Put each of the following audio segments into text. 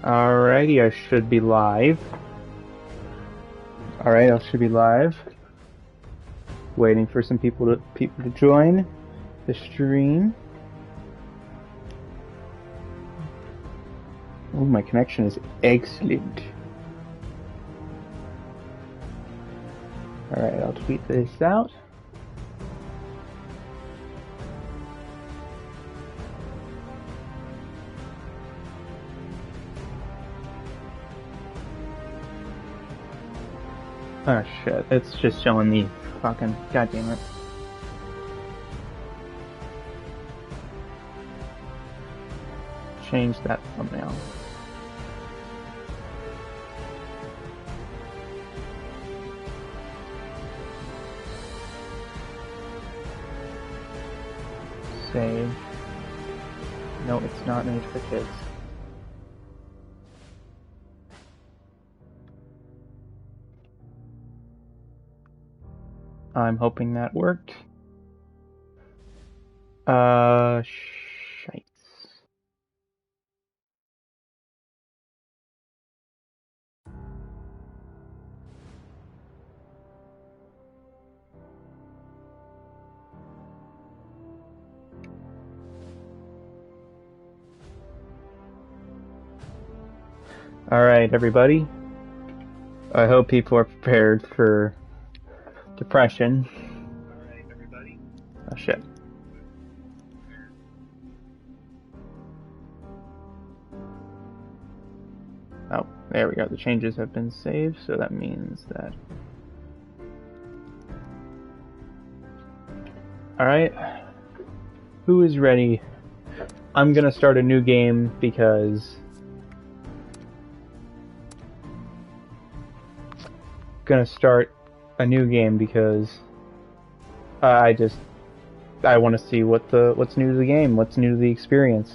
Alrighty, I should be live. Alright, I should be live. Waiting for some people to join the stream. Oh, my connection is excellent. Alright, I'll tweet this out. Oh shit, it's just showing the fucking goddamn it. Change that thumbnail. Save. No, it's not made for kids. I'm hoping that worked. Shites. Alright, everybody. I hope people are prepared for depression. Alright, everybody. Oh shit. Oh, there we go. The changes have been saved, so that means that... Alright. Who is ready? I'm gonna start a new game because... I want to see what's new to the game, what's new to the experience.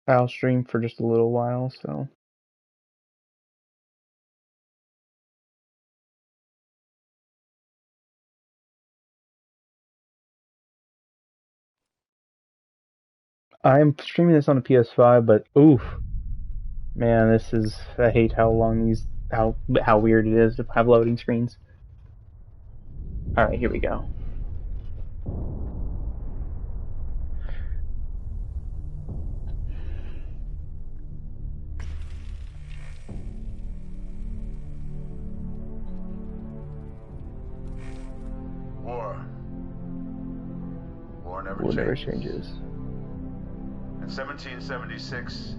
I'll stream for just a little while, so... I'm streaming this on a PS5, but oof, man, this is. I hate how long these, how weird it is to have loading screens. All right, here we go. War never changes. In 1776,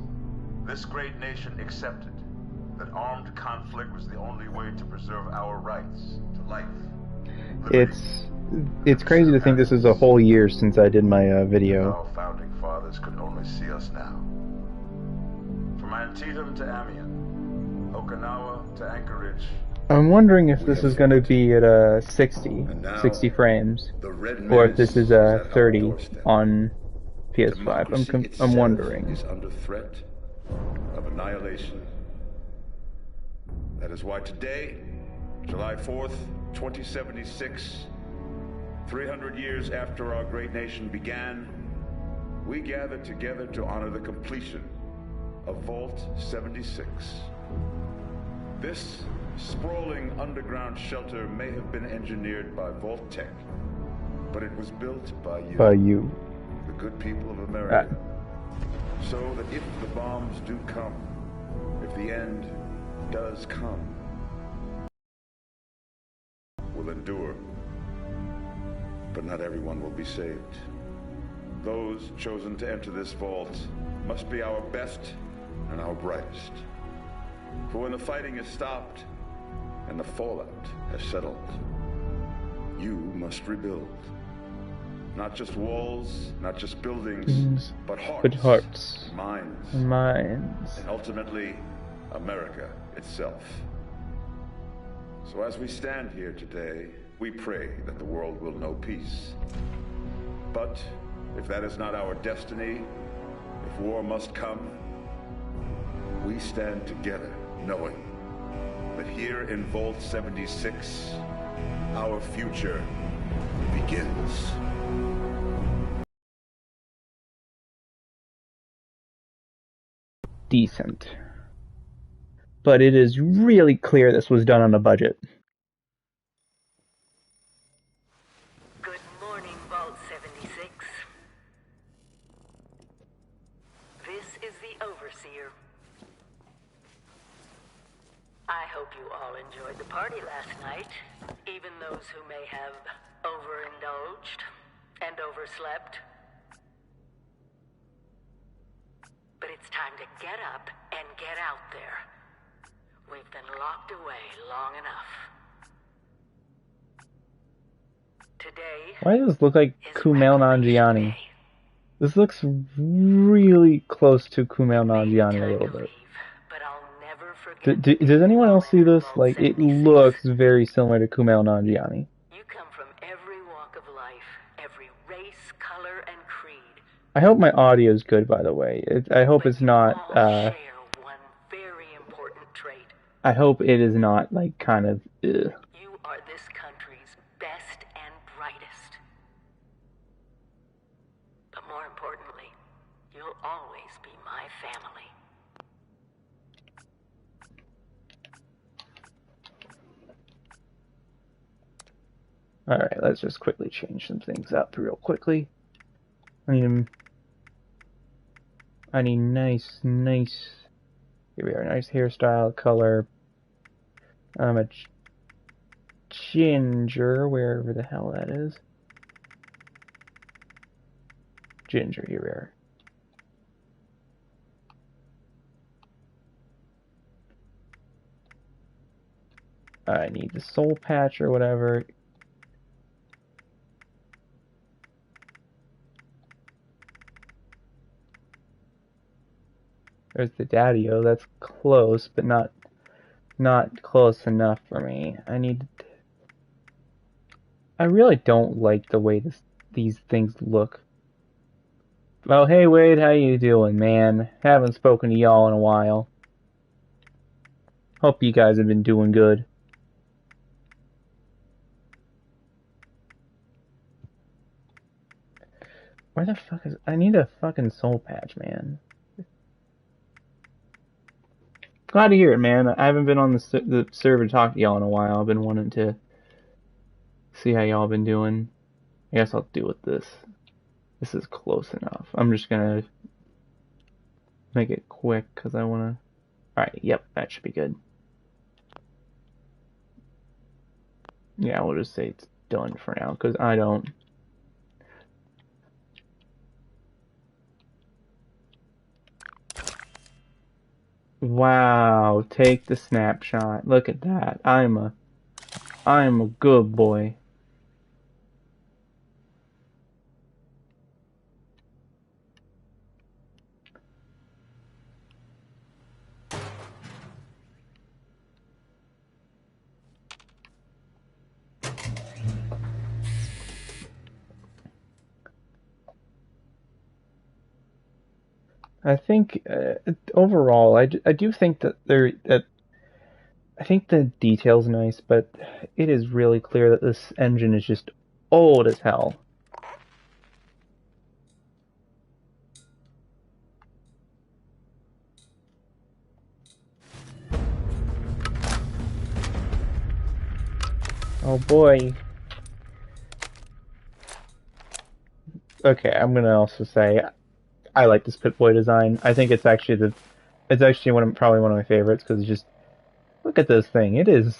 this great nation accepted that armed conflict was the only way to preserve our rights to life. It's crazy to think this is a whole year since I did my video. Our founding fathers could only see us now. From Antietam to Amiens, Okinawa to Anchorage. I'm wondering if this is going to be at 60 frames, or if this is 30 on PS5. I'm wondering. Is under threat of annihilation. That is why today, July 4th, 2076, 300 years after our great nation began, we gather together to honor the completion of Vault 76. This sprawling underground shelter may have been engineered by Vault-Tec, but it was built by you. The good people of America. So that if the bombs do come, if the end does come, we'll endure. But not everyone will be saved. Those chosen to enter this vault must be our best and our brightest. For when the fighting is stopped and the fallout has settled, you must rebuild. Not just walls, not just buildings, but hearts, minds, and ultimately, America itself. So as we stand here today, we pray that the world will know peace. But if that is not our destiny, if war must come, we stand together, knowing that here in Vault 76, our future begins. Decent. But it is really clear this was done on a budget. Good morning, Vault 76. This is the Overseer. I hope you all enjoyed the party last night, even those who may have overindulged and overslept. But it's time to get up and get out there. We've been locked away long enough. Today. Why does this look like Kumail Nanjiani? Day. This looks really close to Kumail Nanjiani a little bit. But I'll never forget. Does anyone else see this? Like, it looks very similar to Kumail Nanjiani. You come from every walk of life, every race, color, and creed. I hope my audio is good, by the way. I hope it's not, share one very important trait. I hope it is not, like, kind of, ugh. You are this country's best and brightest. But more importantly, you'll always be my family. Alright, let's just quickly change some things up real quickly. I need nice, here we are, nice hairstyle, color. I'm a ginger, wherever the hell that is. Ginger, here we are. I need the soul patch or whatever. There's the Daddy-O. That's close, but not close enough for me. I really don't like the way these things look. Oh, hey Wade, how you doing, man? Haven't spoken to y'all in a while. Hope you guys have been doing good. Where the fuck is... I need a fucking soul patch, man. Glad to hear it, man. I haven't been on the server to talk to y'all in a while. I've been wanting to see how y'all been doing. I guess I'll do with this. This is close enough. I'm just gonna make it quick because I wanna... Alright, yep, that should be good. Yeah, we'll just say it's done for now because I don't... Wow, take the snapshot. Look at that. I'm a good boy. I think overall, I do think that I think the detail's nice, but it is really clear that this engine is just old as hell. Oh boy. Okay, I'm gonna also say I like this Pip-Boy design. I think it's actually probably one of my favorites because just look at this thing. This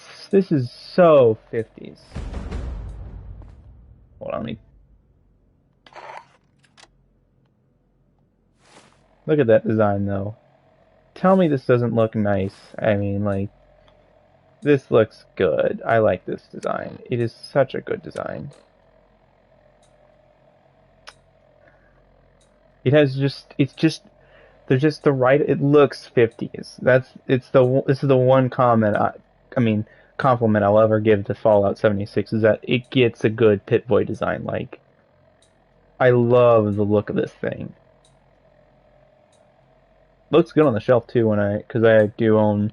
is so 50s. Hold on, look at that design though. Tell me this doesn't look nice. I mean, like, this looks good. I like this design. It is such a good design. There's just the right, it looks 50s. This is the one comment I mean, compliment I'll ever give to Fallout 76 is that it gets a good Pip-Boy design. Like, I love the look of this thing. Looks good on the shelf too because I do own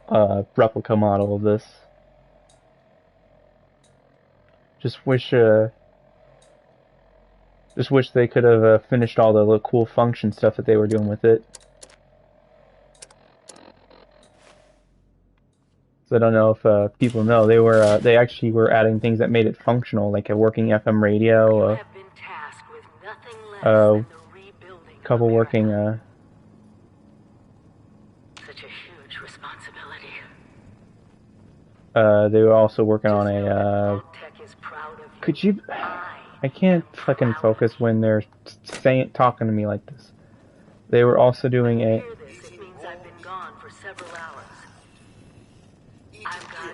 a replica model of this. Just wish they could have finished all the cool function stuff that they were doing with it. So I don't know if people know they actually were adding things that made it functional, like a working FM radio, a couple working. Such a huge responsibility. They were also working on a. Could you? I can't fucking focus when they're talking to me like this. They were also doing a. It means I've been gone for several hours. I've got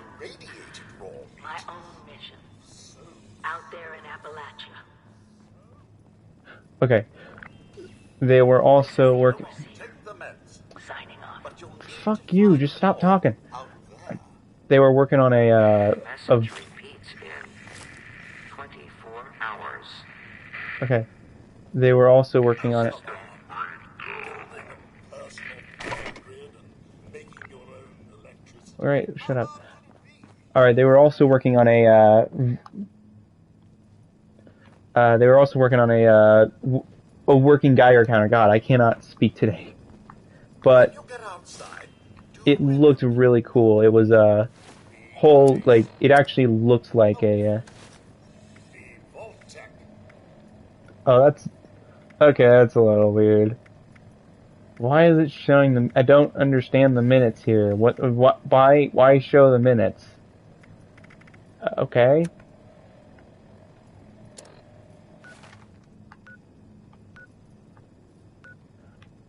my own mission out there in Appalachia. Okay. They were also working. Signing off. Fuck you! Just stop talking. They were working on a. Repeats in 24 hours. Okay. They were also working on it. Alright, shut up. Alright, they were also working on a, a working Geiger counter. God, I cannot speak today. But it looked really cool. It was a whole, like, it actually looks like a, oh, that's, okay, that's a little weird. Why is it showing them? I don't understand the minutes here. Why show the minutes? Okay.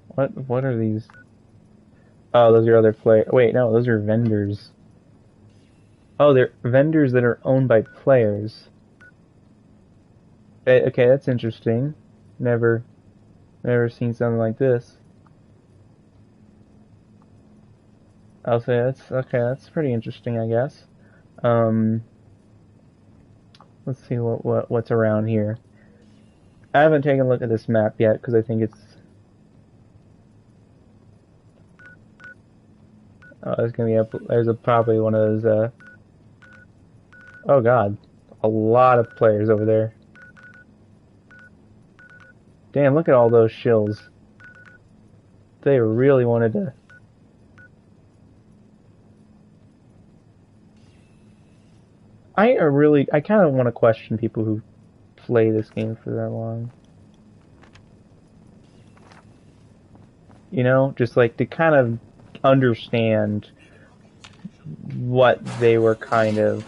What are these? Oh, those are other players. Wait, no, those are vendors. Oh, they're vendors that are owned by players. Okay, that's interesting. Never seen something like this. I'll say that's okay. That's pretty interesting, I guess. Let's see what's around here. I haven't taken a look at this map yet because I think it's. Oh, there's gonna be probably one of those. Oh God, a lot of players over there. Damn, look at all those shills. They really wanted to. I kind of want to question people who play this game for that long. You know, just like to kind of understand what they were kind of.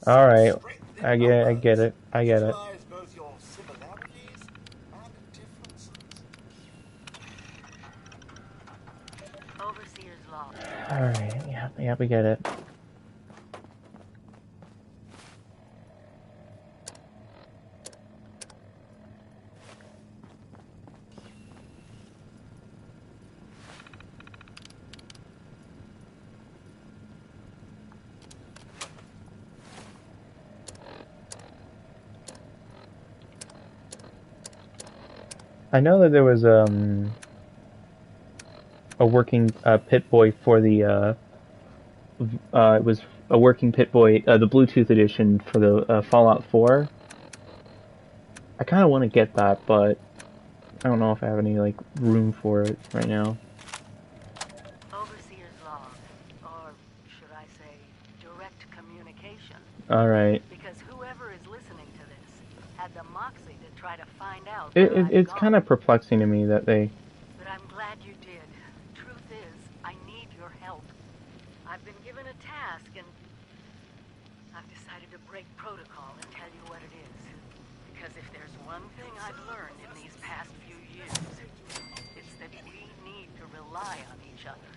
All right, I get it. I get it. Alright, yeah, we get it. I know that there was, a working Pip-Boy for the it was a working Pip-Boy, the Bluetooth edition for the Fallout 4. I kind of want to get that, but I don't know if I have any like room for it right now. Overseer's log, or should I say, direct communication. All right. Because whoever is listening to this had the moxie to try to find out. It's kind of perplexing to me that they. But I'm glad you did. Truth is, I need your help. I've been given a task, and I've decided to break protocol and tell you what it is. Because if there's one thing I've learned in these past few years, it's that we need to rely on each other.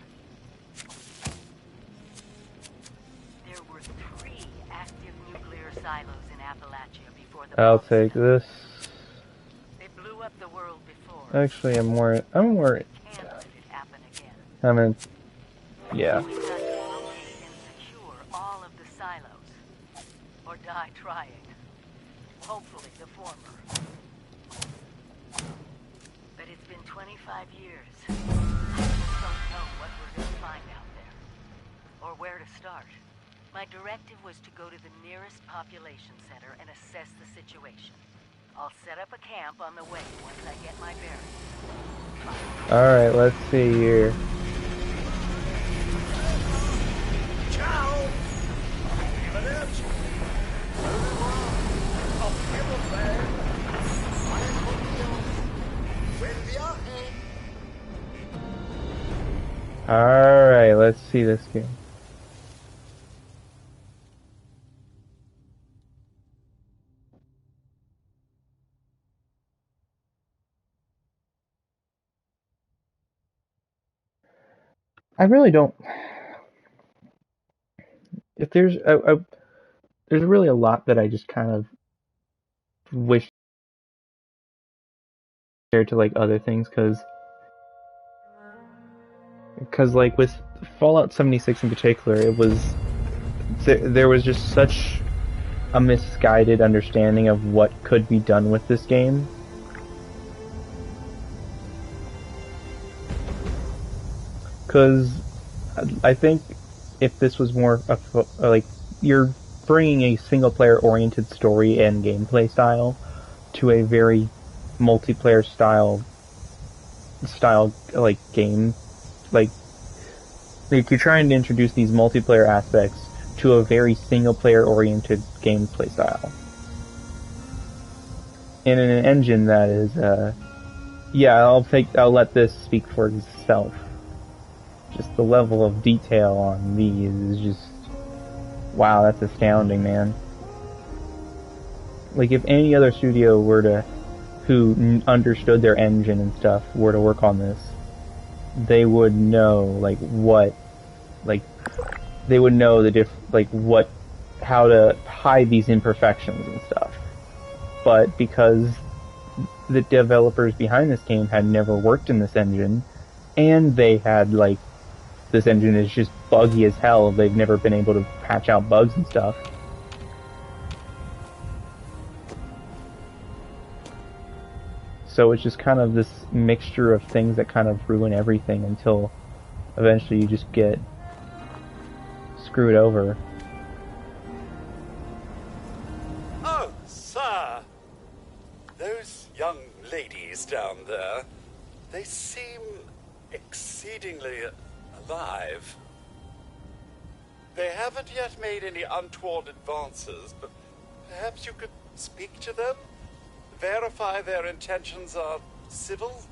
There were 3 active nuclear silos in Appalachia before the I'll take this. They've Actually, I'm more, Can't let it happen again. I'm in, yeah. We've got to locate and secure all of the silos. Or die trying. Hopefully the former. But it's been 25 years. I just don't know what we're going to find out there. Or where to start. My directive was to go to the nearest population center and assess the situation. I'll set up a camp on the way once I get my bearings. Alright, let's see here. Ciao! Arrivederci! Auf Wiedersehen! Mein Buen viaje! Alright, let's see this game. I really don't. If there's there's really a lot that I just kind of wish compared to like other things, because like with Fallout 76 in particular, it was there was just such a misguided understanding of what could be done with this game. Because I think if this was more like you're bringing a single player oriented story and gameplay style to a very multiplayer style like game, like you're trying to introduce these multiplayer aspects to a very single player oriented gameplay style and in an engine that is yeah, I'll let this speak for itself. Just the level of detail on these is just, wow, that's astounding, man. Like, if any other studio who understood their engine and stuff, were to work on this, they would know, they would know how to hide these imperfections and stuff. But because the developers behind this game had never worked in this engine, and they had, this engine is just buggy as hell. They've never been able to patch out bugs and stuff. So it's just kind of this mixture of things that kind of ruin everything until eventually you just get screwed over. Oh, sir! Those young ladies down there, they seem exceedingly alive. They haven't yet made any untoward advances, but perhaps you could speak to them? Verify their intentions are civil?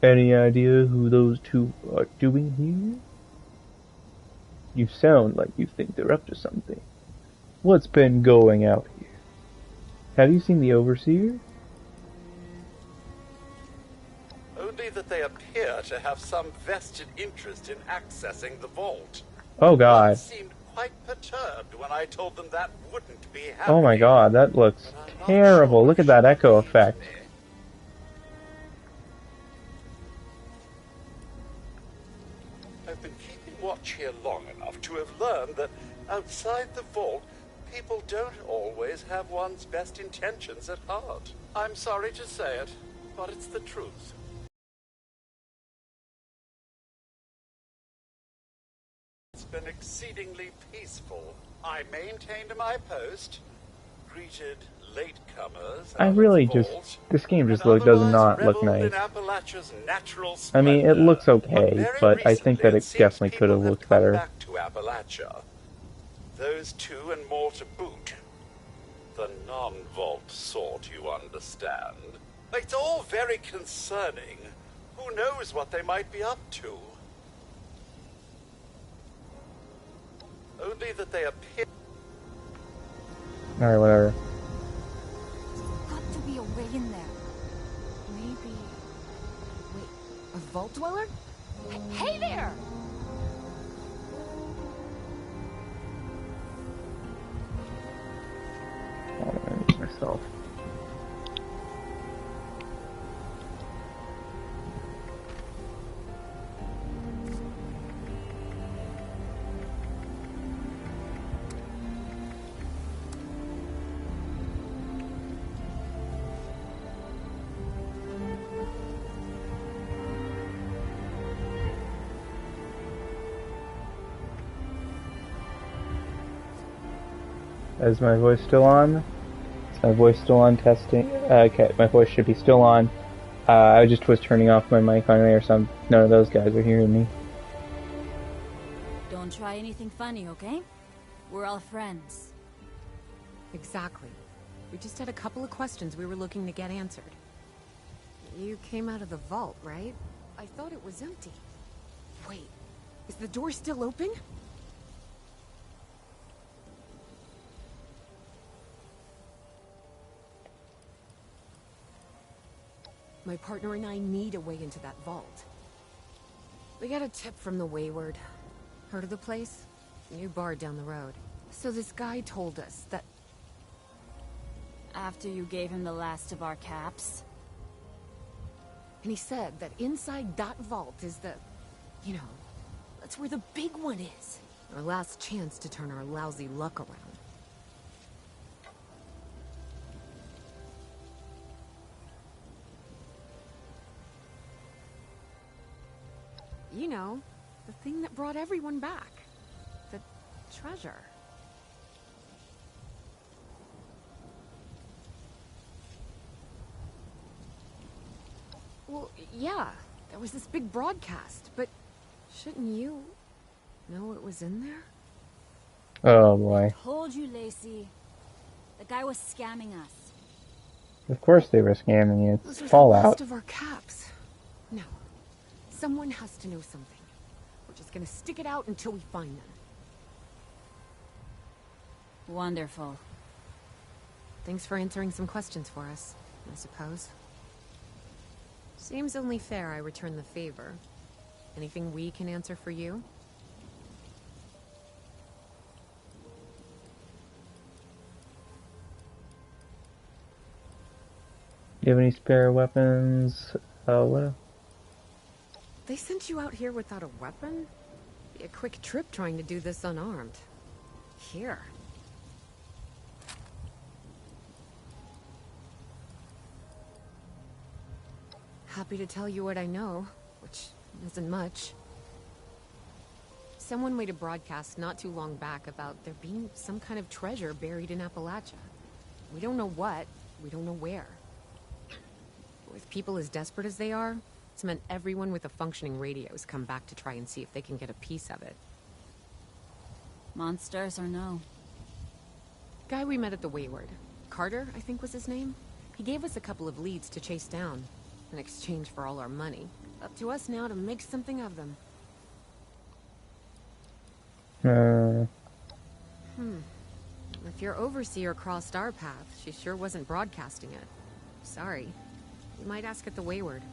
Any idea who those two are doing here? You sound like you think they're up to something. What's been going out here? Have you seen the Overseer? Only that they appear to have some vested interest in accessing the vault. Oh god. They seemed quite perturbed when I told them that wouldn't be happening. Oh my god, that looks terrible. Sure. Look at that echo effect. I've been keeping watch here long enough to have learned that outside the vault, people don't always have one's best intentions at heart. I'm sorry to say it, but it's the truth. It's been exceedingly peaceful. I maintained my post, greeted latecomers. I really just, this game just does not look nice. I mean, it looks okay, but I think that it definitely could have looked better. Back to Appalachia. Those two and more to boot. The non-vault sort, you understand. It's all very concerning. Who knows what they might be up to? Only that they appear... Alright, whatever. There's got to be a way in there. Maybe... Wait, a vault dweller? Hey there! Hold on, I need myself. Is my voice still on? Is my voice still on? Testing. Okay, my voice should be still on. I just was turning off my mic on there, so none of those guys are hearing me. Don't try anything funny, okay? We're all friends. Exactly. We just had a couple of questions we were looking to get answered. You came out of the vault, right? I thought it was empty. Wait, is the door still open? My partner and I need a way into that vault. We got a tip from the Wayward. Heard of the place? New bar down the road. So this guy told us that... After you gave him the last of our caps? And he said that inside that vault is the... You know, that's where the big one is. Our last chance to turn our lousy luck around. You know, the thing that brought everyone back. The treasure. Well, yeah, there was this big broadcast, but shouldn't you know it was in there? Oh boy. Told you, Lacey. The guy was scamming us. Of course they were scamming you. Those It's were the Fallout. last of our caps. No. Someone has to know something. We're just gonna stick it out until we find them. Wonderful. Thanks for answering some questions for us, I suppose. Seems only fair I return the favor. Anything we can answer for you? Do you have any spare weapons? What? They sent you out here without a weapon? Be a quick trip trying to do this unarmed. Here. Happy to tell you what I know, which isn't much. Someone made a broadcast not too long back about there being some kind of treasure buried in Appalachia. We don't know what, we don't know where. With people as desperate as they are, it's meant everyone with a functioning radio has come back to try and see if they can get a piece of it. Monsters or no? Guy we met at the Wayward. Carter, I think was his name. He gave us a couple of leads to chase down, in exchange for all our money. Up to us now to make something of them. If your overseer crossed our path, she sure wasn't broadcasting it. Sorry. You might ask at the Wayward.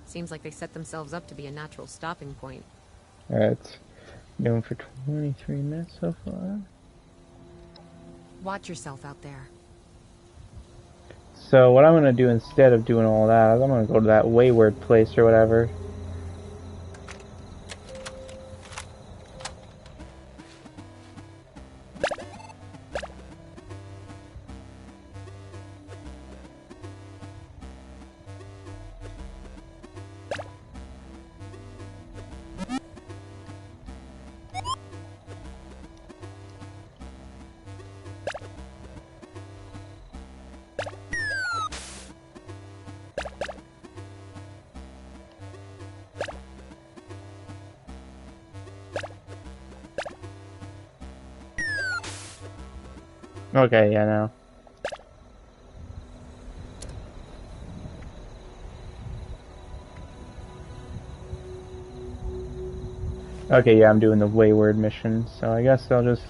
Seems like they set themselves up to be a natural stopping point. Alright. Going for 23 minutes so far. Watch yourself out there. So what I'm going to do instead of doing all that is I'm going to go to that Wayward place or whatever. Okay, yeah, now. Okay, yeah, I'm doing the Wayward mission, so I guess I'll just...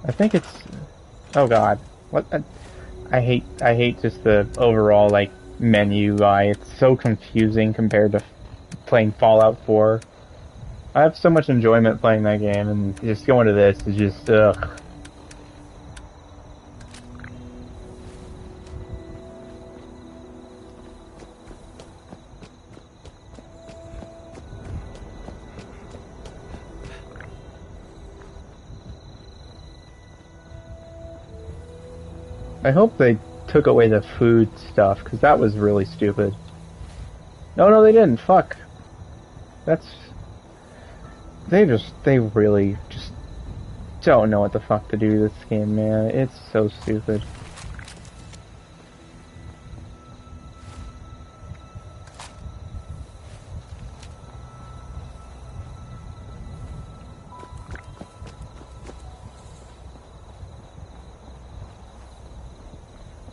I think it's... Oh god. What? I hate just the overall, like, menu UI. It's so confusing compared to playing Fallout 4. I have so much enjoyment playing that game, and just going to this is just, ugh. I hope they took away the food stuff, because that was really stupid. No, no, they didn't. Fuck. That's... They really just don't know what the fuck to do with this game, man. It's so stupid.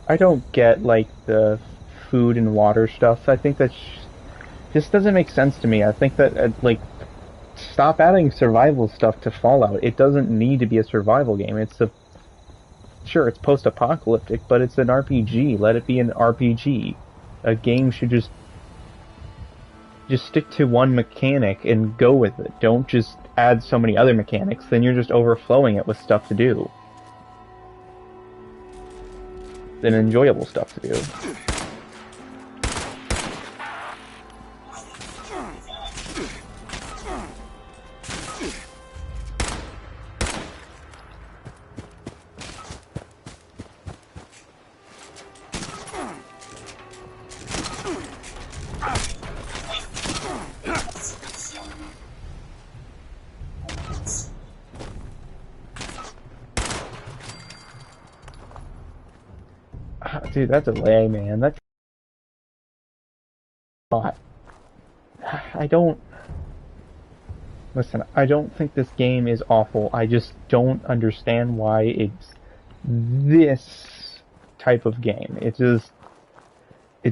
I don't get, like, the food and water stuff. I think that just doesn't make sense to me. I think that, like, stop adding survival stuff to Fallout. It doesn't need to be a survival game. Sure, it's post-apocalyptic, but it's an RPG. Let it be an RPG. A game should just stick to one mechanic and go with it. Don't just add so many other mechanics, then you're just overflowing it with stuff to do. Than enjoyable stuff to do. Dude, that delay, man. That's not. I don't. Listen, I don't think this game is awful. I just don't understand why it's this type of game. It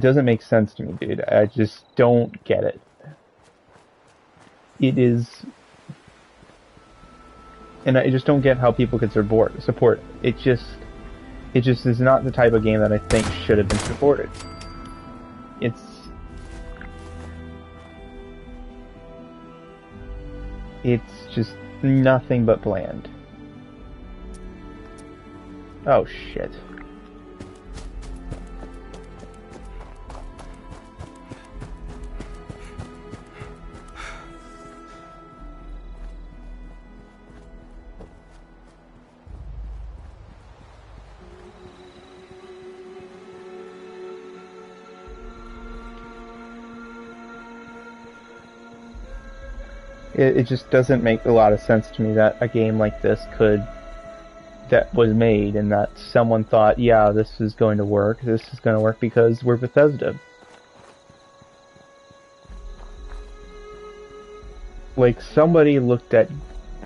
doesn't make sense to me, dude. I just don't get it. It is. And I just don't get how people could support it. It just is not the type of game that I think should have been supported. It's just nothing but bland. Oh shit. It just doesn't make a lot of sense to me that a game like this that was made and that someone thought, yeah, this is going to work. This is going to work because we're Bethesda. Like, somebody looked at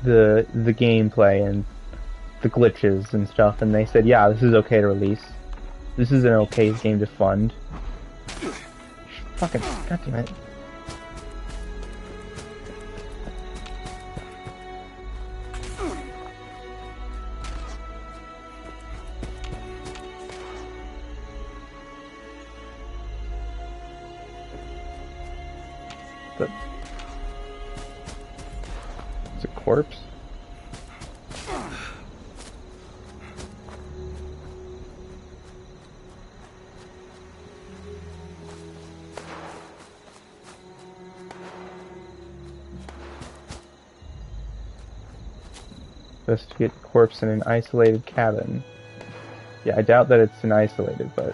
the gameplay and the glitches and stuff, and they said, yeah, this is okay to release. This is an okay game to fund. Fucking, goddammit. It's a corpse? Investigate the corpse in an isolated cabin. Yeah, I doubt that it's an isolated, but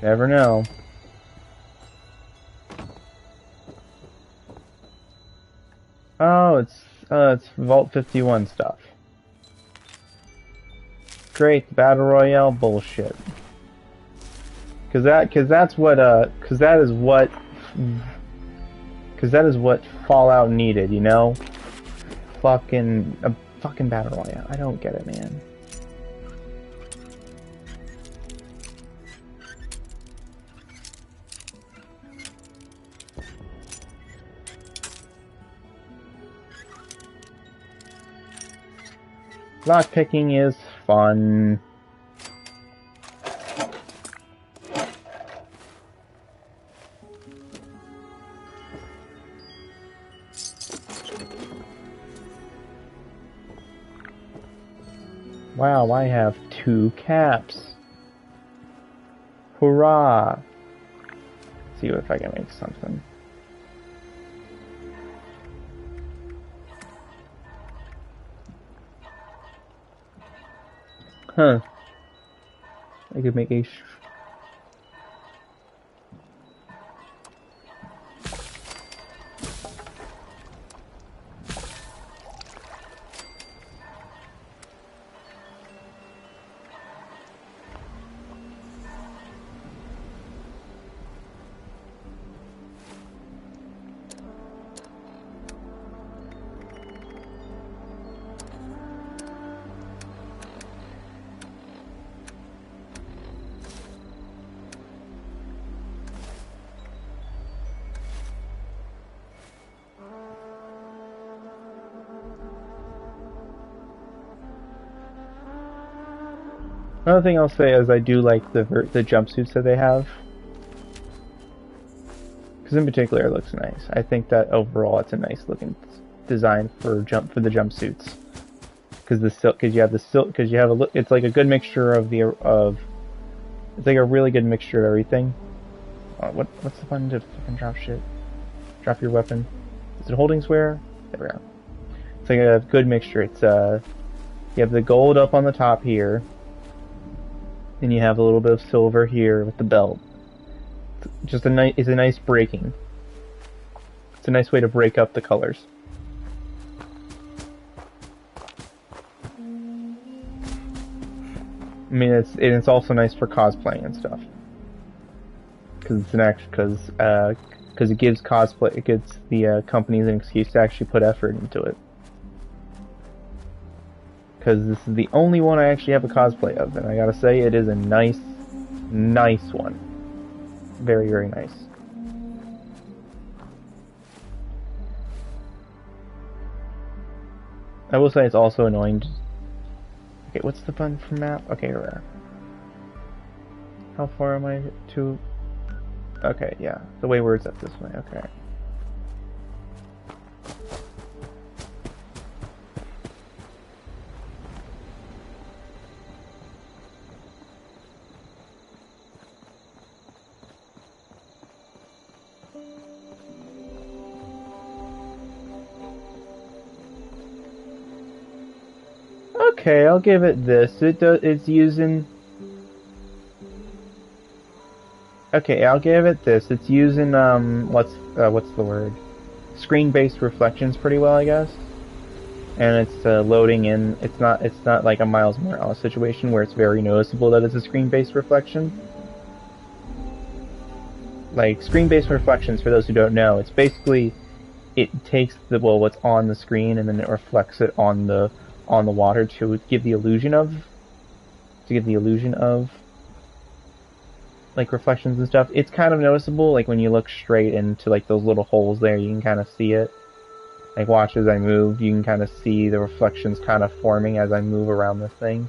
never know. Oh, it's Vault 51 stuff. Great, Battle Royale bullshit. Cause that is what Fallout needed, you know? Fucking Battle Royale. I don't get it, man. Lockpicking is fun. Wow, I have 2 caps. Hurrah! Let's see if I can make something. Huh. I could make a... Another thing I'll say is I do like the jumpsuits that they have. Because in particular it looks nice. I think that overall it's a nice looking design for the jumpsuits. Because you have the silk, because you have it's like a good mixture of it's like a really good mixture of everything. What's the button to fucking drop shit? Drop your weapon. Is it holding square? There we go. It's like a good mixture. It's you have the gold up on the top here, and you have a little bit of silver here with the belt. It's a nice breaking. It's a nice way to break up the colors. I mean, it's also nice for cosplaying and stuff. Because it gives the companies an excuse to actually put effort into it. Because this is the only one I actually have a cosplay of, and I gotta say, it is a nice one. Very, very nice. I will say it's also annoying. Okay, what's the button for map? Okay, rare. How far am I to... Okay, yeah. The wayward's up this way, okay. Okay, I'll give it this. It's using... Okay, I'll give it this. It's using, what's the word? Screen-based reflections pretty well, I guess. And it's loading in. It's not like a Miles Morales situation where it's very noticeable that it's a screen-based reflection. Like, screen-based reflections, for those who don't know, it's basically... It takes what's on the screen and then it reflects it on the water to give the illusion of like reflections and stuff. It's kind of noticeable, like when you look straight into like those little holes there, you can kind of see it. Like watch as I move, you can kind of see the reflections kind of forming as I move around this thing.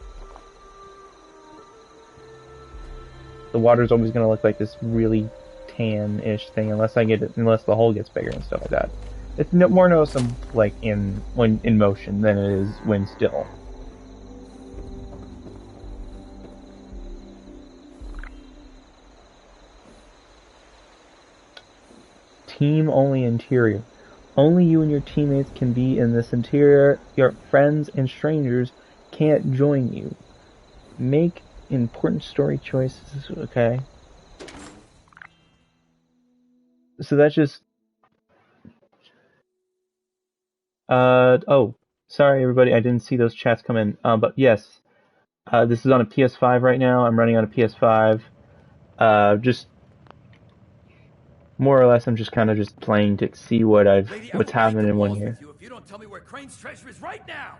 The water's always going to look like this really tan-ish thing unless the hole gets bigger and stuff like that. It's more noticeable like when in motion than it is when still. Team only interior. Only you and your teammates can be in this interior. Your friends and strangers can't join you. Make important story choices. Okay. So that's just... oh, sorry everybody, I didn't see those chats come in. But yes, this is on a PS5 right now. I'm running on a PS5. Just more or less, I'm just kind of just playing to see what's happening in one here. If you don't tell me where Crane's treasure is right now.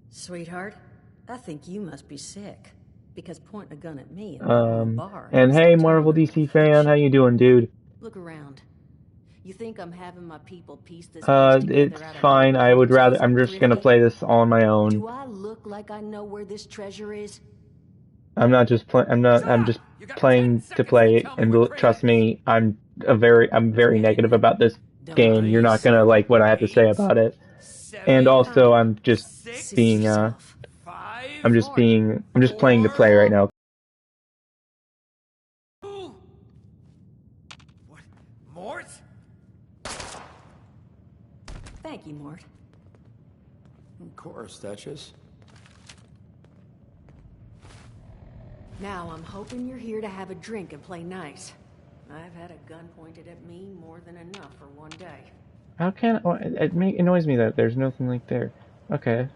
Sweetheart, I think you must be sick. Because pointing a gun at me in Um, bar. and hey, Marvel DC fan, how you doing, dude? Look around. You think I'm having my people piece this place together It's out of fine. I would rather. I'm just gonna play this all on my own. Do I look like I know where this treasure is? I'm not just playing. I'm just playing to play. And trust me, I'm very negative about this game. You're not gonna like what I have to say about it. And also, I'm just being. I'm just playing to play right now. What? Mort? Thank you, Mort. Of course, Duchess. Now I'm hoping you're here to have a drink and play nice. I've had a gun pointed at me more than enough for one day. How can it annoys me that there's nothing like there. Okay.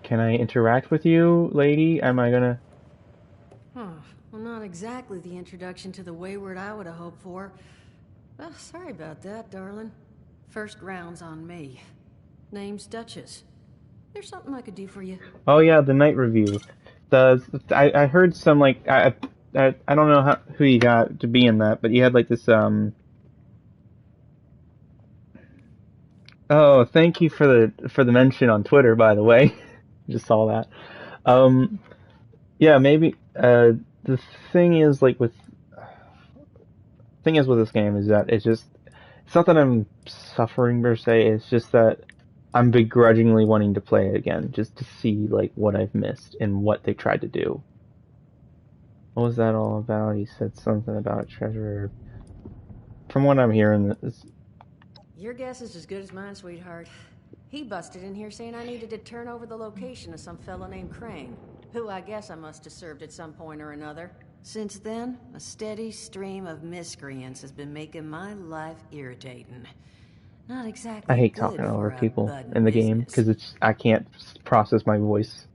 Can I interact with you, lady? Am I gonna... Huh. Well, not exactly the introduction to the Wayward I would have hoped for. Well, sorry about that, darling. First round's on me. Name's Duchess. There's something I could do for you. Oh yeah, the night review. I heard some like I don't know who you got to be in that, but you had like this Oh, thank you for the mention on Twitter, by the way. Just saw that. Um, yeah, maybe the thing is like with thing is with this game is that it's not that I'm suffering per se. It's just that I'm begrudgingly wanting to play it again, just to see like what I've missed and what they tried to do. What was that all about? He said something about treasure. From what I'm hearing, Your guess is as good as mine, sweetheart. He busted in here saying I needed to turn over the location of some fella named Crane, who I guess I must have served at some point or another. Since then, a steady stream of miscreants has been making my life irritating. Not exactly I hate good talking over for a people budding in the game business. because I can't process my voice.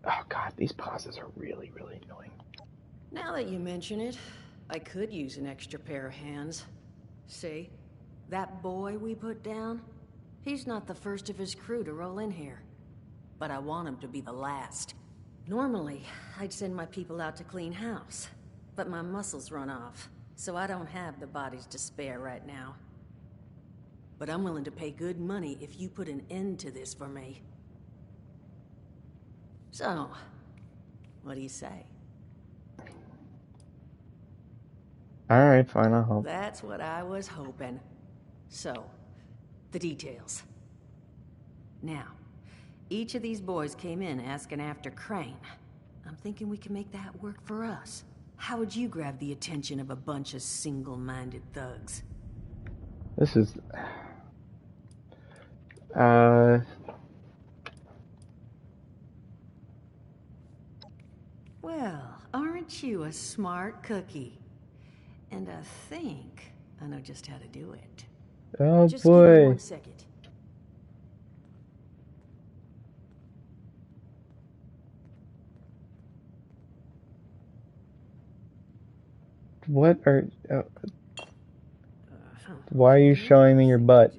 Oh god, these pauses are really annoying. Now that you mention it, I could use an extra pair of hands. See? That boy we put down? He's not the first of his crew to roll in here. But I want him to be the last. Normally, I'd send my people out to clean house. But my muscles run off, so I don't have the bodies to spare right now. But I'm willing to pay good money if you put an end to this for me. So, what do you say? Alright, fine, I'll help. That's what I was hoping. So, the details. Now, each of these boys came in asking after Crane. I'm thinking we can make that work for us. How would you grab the attention of a bunch of single-minded thugs? This is... Well, aren't you a smart cookie? And I think I know just how to do it. Oh Just give me boy. 1 second. What are... why are you showing me your butt?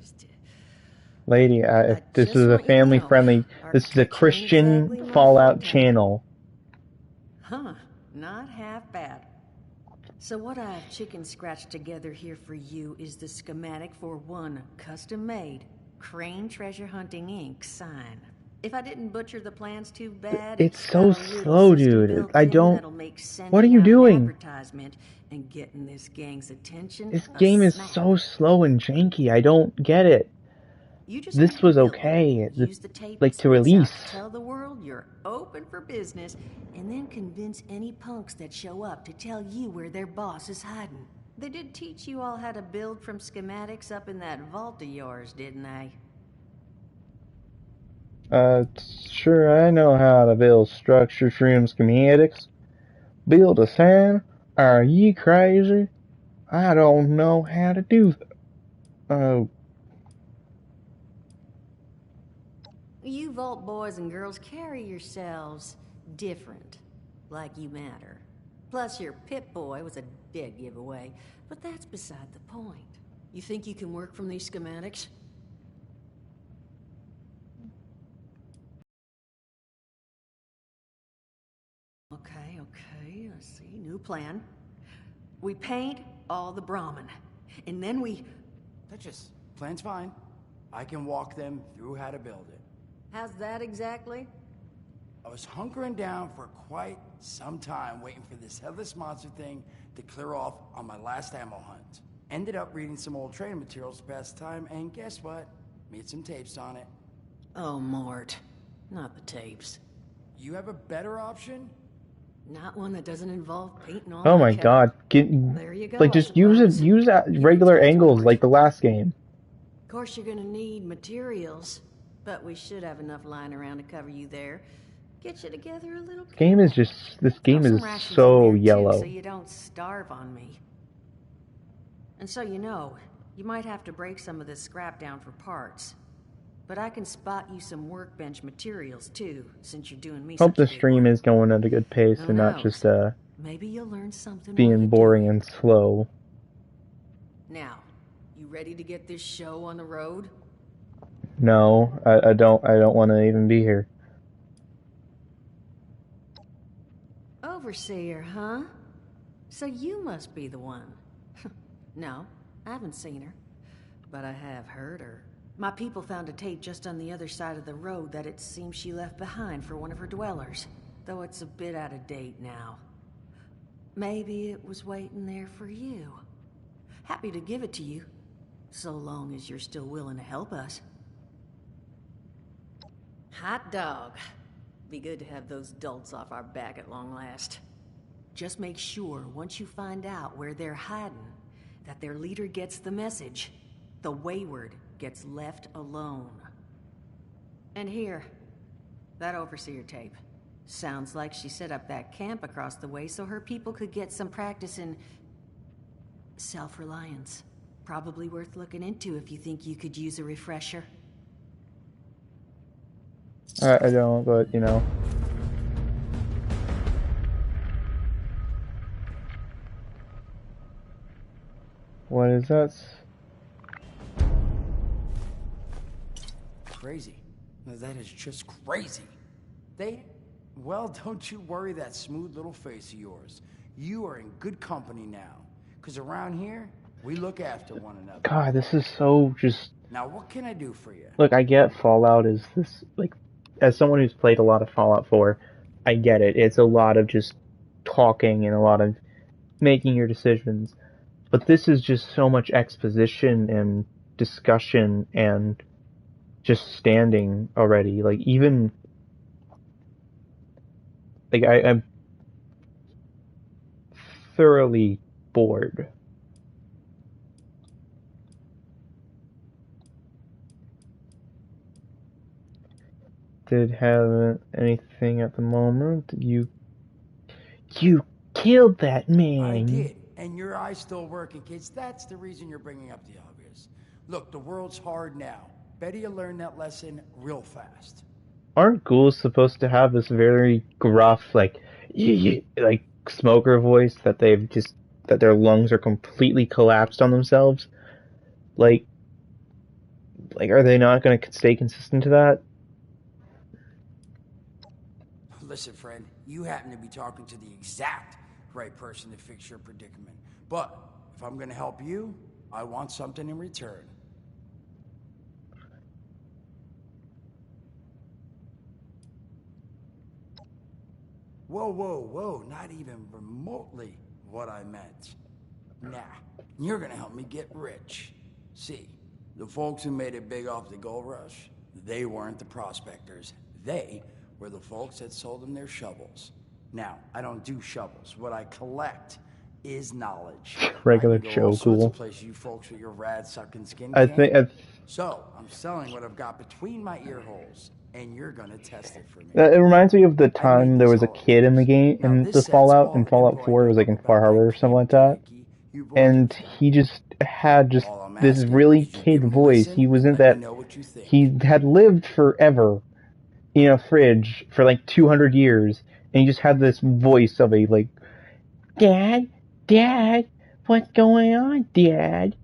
Lady, if this just is a want you to family-friendly... know, our This is a kitchen ain't Christian exactly my Fallout forte. channel. Huh, not half bad. So what I've chicken scratched together here for you is the schematic for one custom-made Crane Treasure Hunting Inc. sign. If I didn't butcher the plans too bad, It's so got a little slow, system dude. built I in don't... that'll make sending What are you out an doing? advertisement and getting this gang's attention This a game is snap. so slow and janky. I don't get it. You just This have to was build it. okay. Use the tape Like it to spits out release. to tell the world you're open for business, and then convince any punks that show up to tell you where their boss is hiding. They did teach you all how to build from schematics up in that vault of yours, didn't they? Sure, I know how to build structures from schematics. Build a sign? Are ye crazy? I don't know how to do that. Oh. You vault boys and girls carry yourselves different, like you matter. Plus, your Pip-Boy was a dead giveaway, but that's beside the point. You think you can work from these schematics? Okay, I see. New plan. We paint all the Brahmin, and then we... Duchess, plan's fine. I can walk them through how to build it. How's that exactly? I was hunkering down for quite some time waiting for this headless monster thing to clear off on my last ammo hunt. Ended up reading some old training materials to pass time, and guess what? Made some tapes on it. Oh, Mort. Not the tapes. You have a better option? Not one that doesn't involve painting all Oh my my god. There you go, Like, I just use it, suppose. use that You can regular tell it's angles Mort. like the last game. Of course, you're gonna need materials, but we should have enough lying around to cover you there. Get you together a little. This game is Throw some rations in so there, too, yellow. so you don't starve on me. And so you know, you might have to break some of this scrap down for parts. But I can spot you some workbench materials too, since you're doing me Hope such a the big stream one. is going at a good pace Who and not knows? just Maybe you'll learn something while being you boring do it. and slow. Now, you ready to get this show on the road? No, I don't want to even be here. Overseer, huh? So you must be the one. No, I haven't seen her, but I have heard her. My people found a tape just on the other side of the road that it seems she left behind for one of her dwellers, though it's a bit out of date now. Maybe it was waiting there for you. Happy to give it to you, so long as you're still willing to help us. Hot dog. Be good to have those dolts off our back at long last. Just make sure, once you find out where they're hiding, that their leader gets the message. The wayward gets left alone. And here, that overseer tape. Sounds like she set up that camp across the way so her people could get some practice in self-reliance. Probably worth looking into if you think you could use a refresher. I don't, but, you know. What is that? Crazy. No, that is just crazy. Well, don't you worry that smooth little face of yours. You are in good company now. Because around here, we look after one another. God, this is so just... Now, what can I do for you? Look, I get Fallout is this, like, as someone who's played a lot of Fallout 4, I get it. It's a lot of just talking and a lot of making your decisions. But this is just so much exposition and discussion and just standing already. Like, even... Like, I'm thoroughly bored. Did have anything at the moment. You killed that man. I did, and your eye's still working, kids. That's the reason you're bringing up the obvious. Look, the world's hard now. Better you learn that lesson real fast. Aren't ghouls supposed to have this very gruff, like smoker voice that that their lungs are completely collapsed on themselves? Like, are they not going to stay consistent to that? Listen, friend, you happen to be talking to the exact right person to fix your predicament. But if I'm going to help you, I want something in return. Whoa, not even remotely what I meant. Nah, you're gonna help me get rich. See, the folks who made it big off the gold rush, they weren't the prospectors. They were the folks that sold them their shovels. Now, I don't do shovels. What I collect is knowledge. Regular Joe Ghoul. Place you folks with your rad-sucking skin So, I'm selling what I've got between my ear holes. And you're gonna test it for me. It reminds me of the time there was a kid in the game, in the Fallout, in Fallout 4, it was like in Far Harbor or something like that. And he just had this really kid voice. He wasn't that... He had lived forever in a fridge for like 200 years, and he just had this voice of a, like, Dad, what's going on, Dad?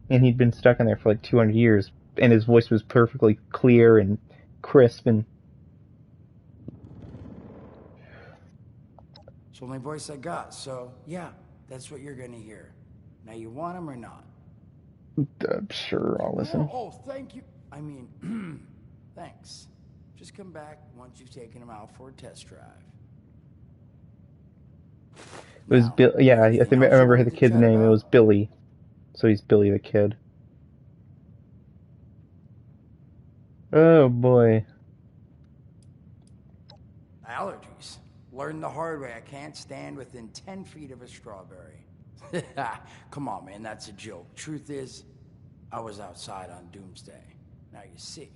And he'd been stuck in there for like 200 years, and his voice was perfectly clear and crisp, and it's the only voice I got, so yeah, that's what you're gonna hear. Now, you want him or not? Sure, I'll listen. Oh, thank you. I mean, thanks. Just come back once you've taken him out for a test drive. It was Bill. Yeah, I think I remember the kid's name. It was Billy. So he's Billy the Kid. Oh boy. Allergies. Learned the hard way. I can't stand within 10 feet of a strawberry. Come on, man, that's a joke. Truth is, I was outside on Doomsday. Now you see,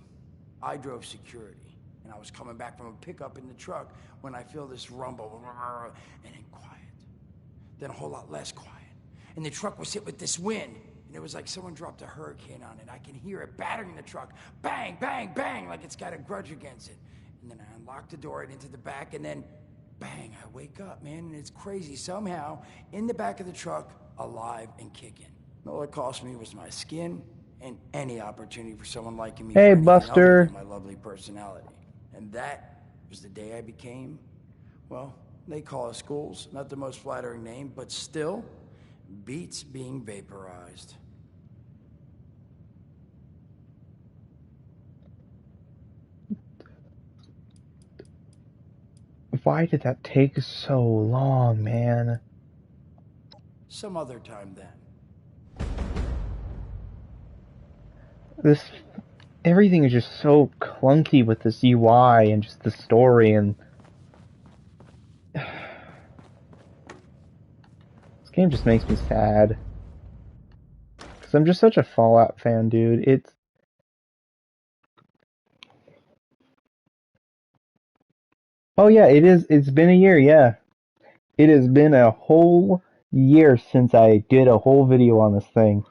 I drove security, and I was coming back from a pickup in the truck when I feel this rumble, and then quiet. Then a whole lot less quiet. And the truck was hit with this wind. And it was like someone dropped a hurricane on it. I can hear it battering the truck. Bang, bang, bang, like it's got a grudge against it. And then I unlock the door and into the back, and then bang, I wake up, man, and it's crazy. Somehow, in the back of the truck, alive and kicking. All it cost me was my skin and any opportunity for someone like me. Hey, Buster. My lovely personality. And that was the day I became, well, they call us ghouls. Not the most flattering name, but still, Beats being vaporized. Why did that take so long, man? Some other time then. This everything is just so clunky with this UI and just the story, and this game just makes me sad. Because I'm just such a Fallout fan, dude. Oh yeah, it is. It's been a year, yeah. It has been a whole year since I did a whole video on this thing.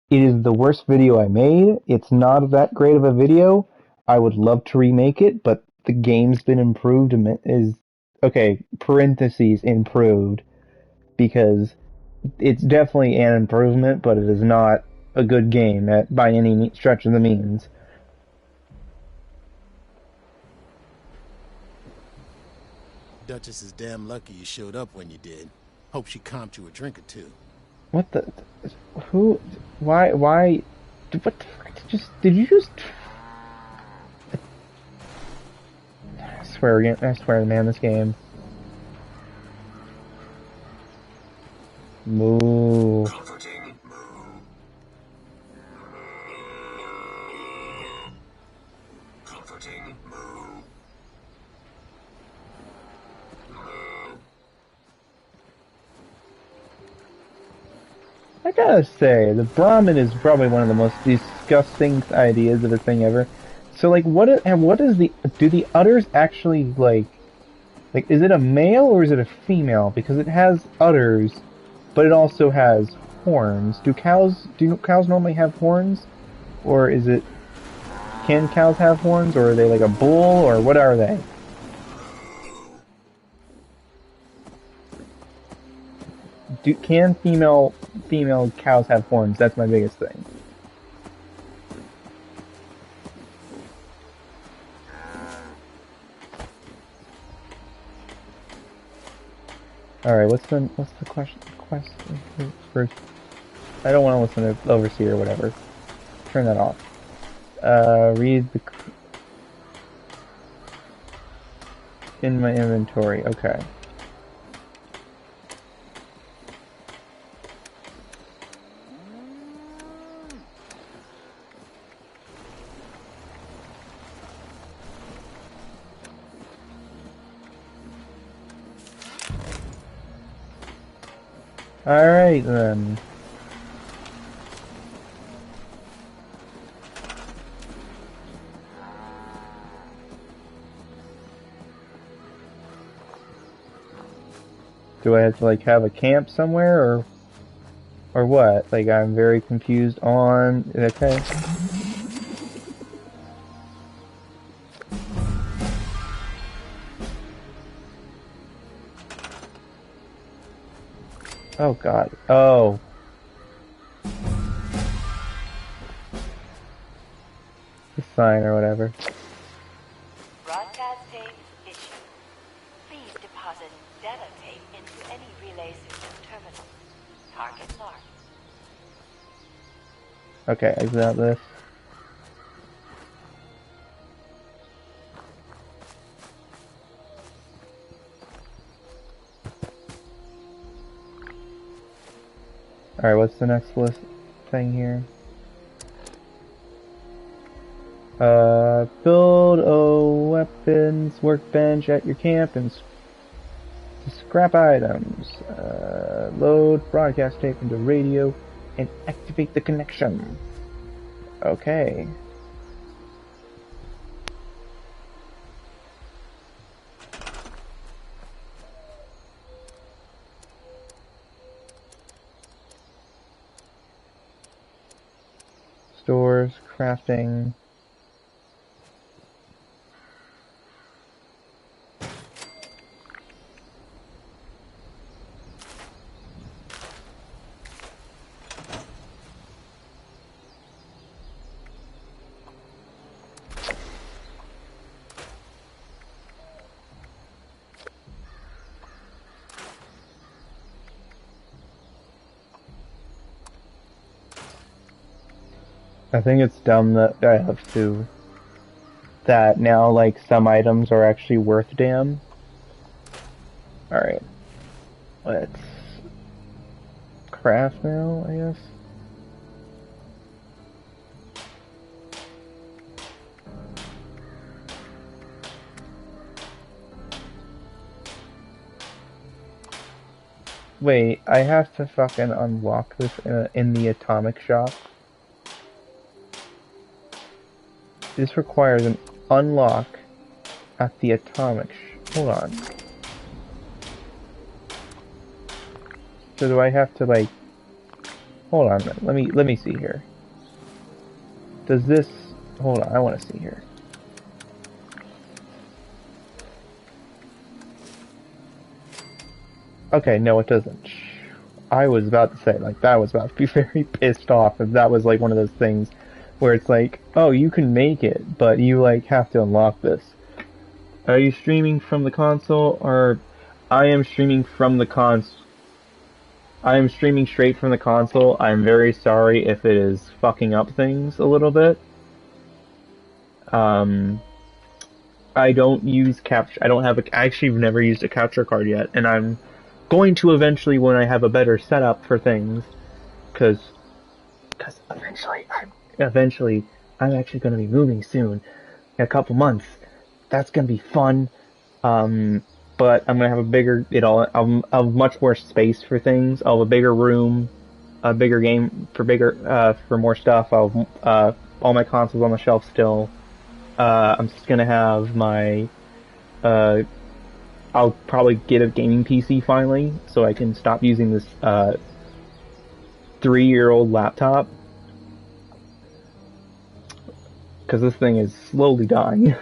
It is the worst video I made. It's not that great of a video. I would love to remake it, but the game's been improved. Okay, parentheses improved, because it's definitely an improvement, but it is not a good game by any stretch of the means. Duchess is damn lucky you showed up when you did. Hope she comped you a drink or two. What the? Who? Why? What the frick? Did you just? I swear, man, this game. Moo. Comforting. Comforting. I gotta say, the Brahmin is probably one of the most disgusting ideas of a thing ever. So, like, what is do the udders actually, like, is it a male or is it a female? Because it has udders, but it also has horns. Do cows normally have horns? Or can cows have horns, or are they like a bull, or what are they? Can female cows have horns? That's my biggest thing. Alright, what's the question? First, I don't want to listen to Overseer or whatever. Turn that off. Read in my inventory. Okay. Alright then. Do I have to like have a camp somewhere, or what? Like, I'm very confused on. Okay. Oh god. Oh. The sign or whatever. Broadcast tape issued. Please deposit data tape into any relay system terminal. Target marked. Okay, exit out this. Alright, what's the next list thing here? Build a weapons workbench at your camp and scrap items. Load broadcast tape into radio and activate the connection. Okay. Stores, crafting. I think it's dumb that I have to. That now, like, some items are actually worth damn. Alright. Let's craft now, I guess. Wait, I have to fucking unlock this in the atomic shop? This requires an unlock at the atomic hold on. So do I have to, like... Hold on, let me see here. Does this... Hold on, I want to see here. Okay, no it doesn't. I was about to say, like, that was about to be very pissed off if that was, like, one of those things where it's like, oh, you can make it, but you, like, have to unlock this. Are you streaming from the console, or... I am streaming from the console. I am streaming straight from the console. I'm very sorry if it is fucking up things a little bit. I don't use capture. I don't have a. I actually have never used a capture card yet, and I'm going to eventually when I have a better setup for things, because eventually I'm actually going to be moving soon, in a couple months. That's going to be fun. But I'm going to have a bigger, I'll have much more space for things. I'll have a bigger room, a bigger game for more stuff. I'll have, all my consoles on the shelf still. I'm just going to have my, I'll probably get a gaming PC finally, so I can stop using this, 3-year-old laptop. Because this thing is slowly dying.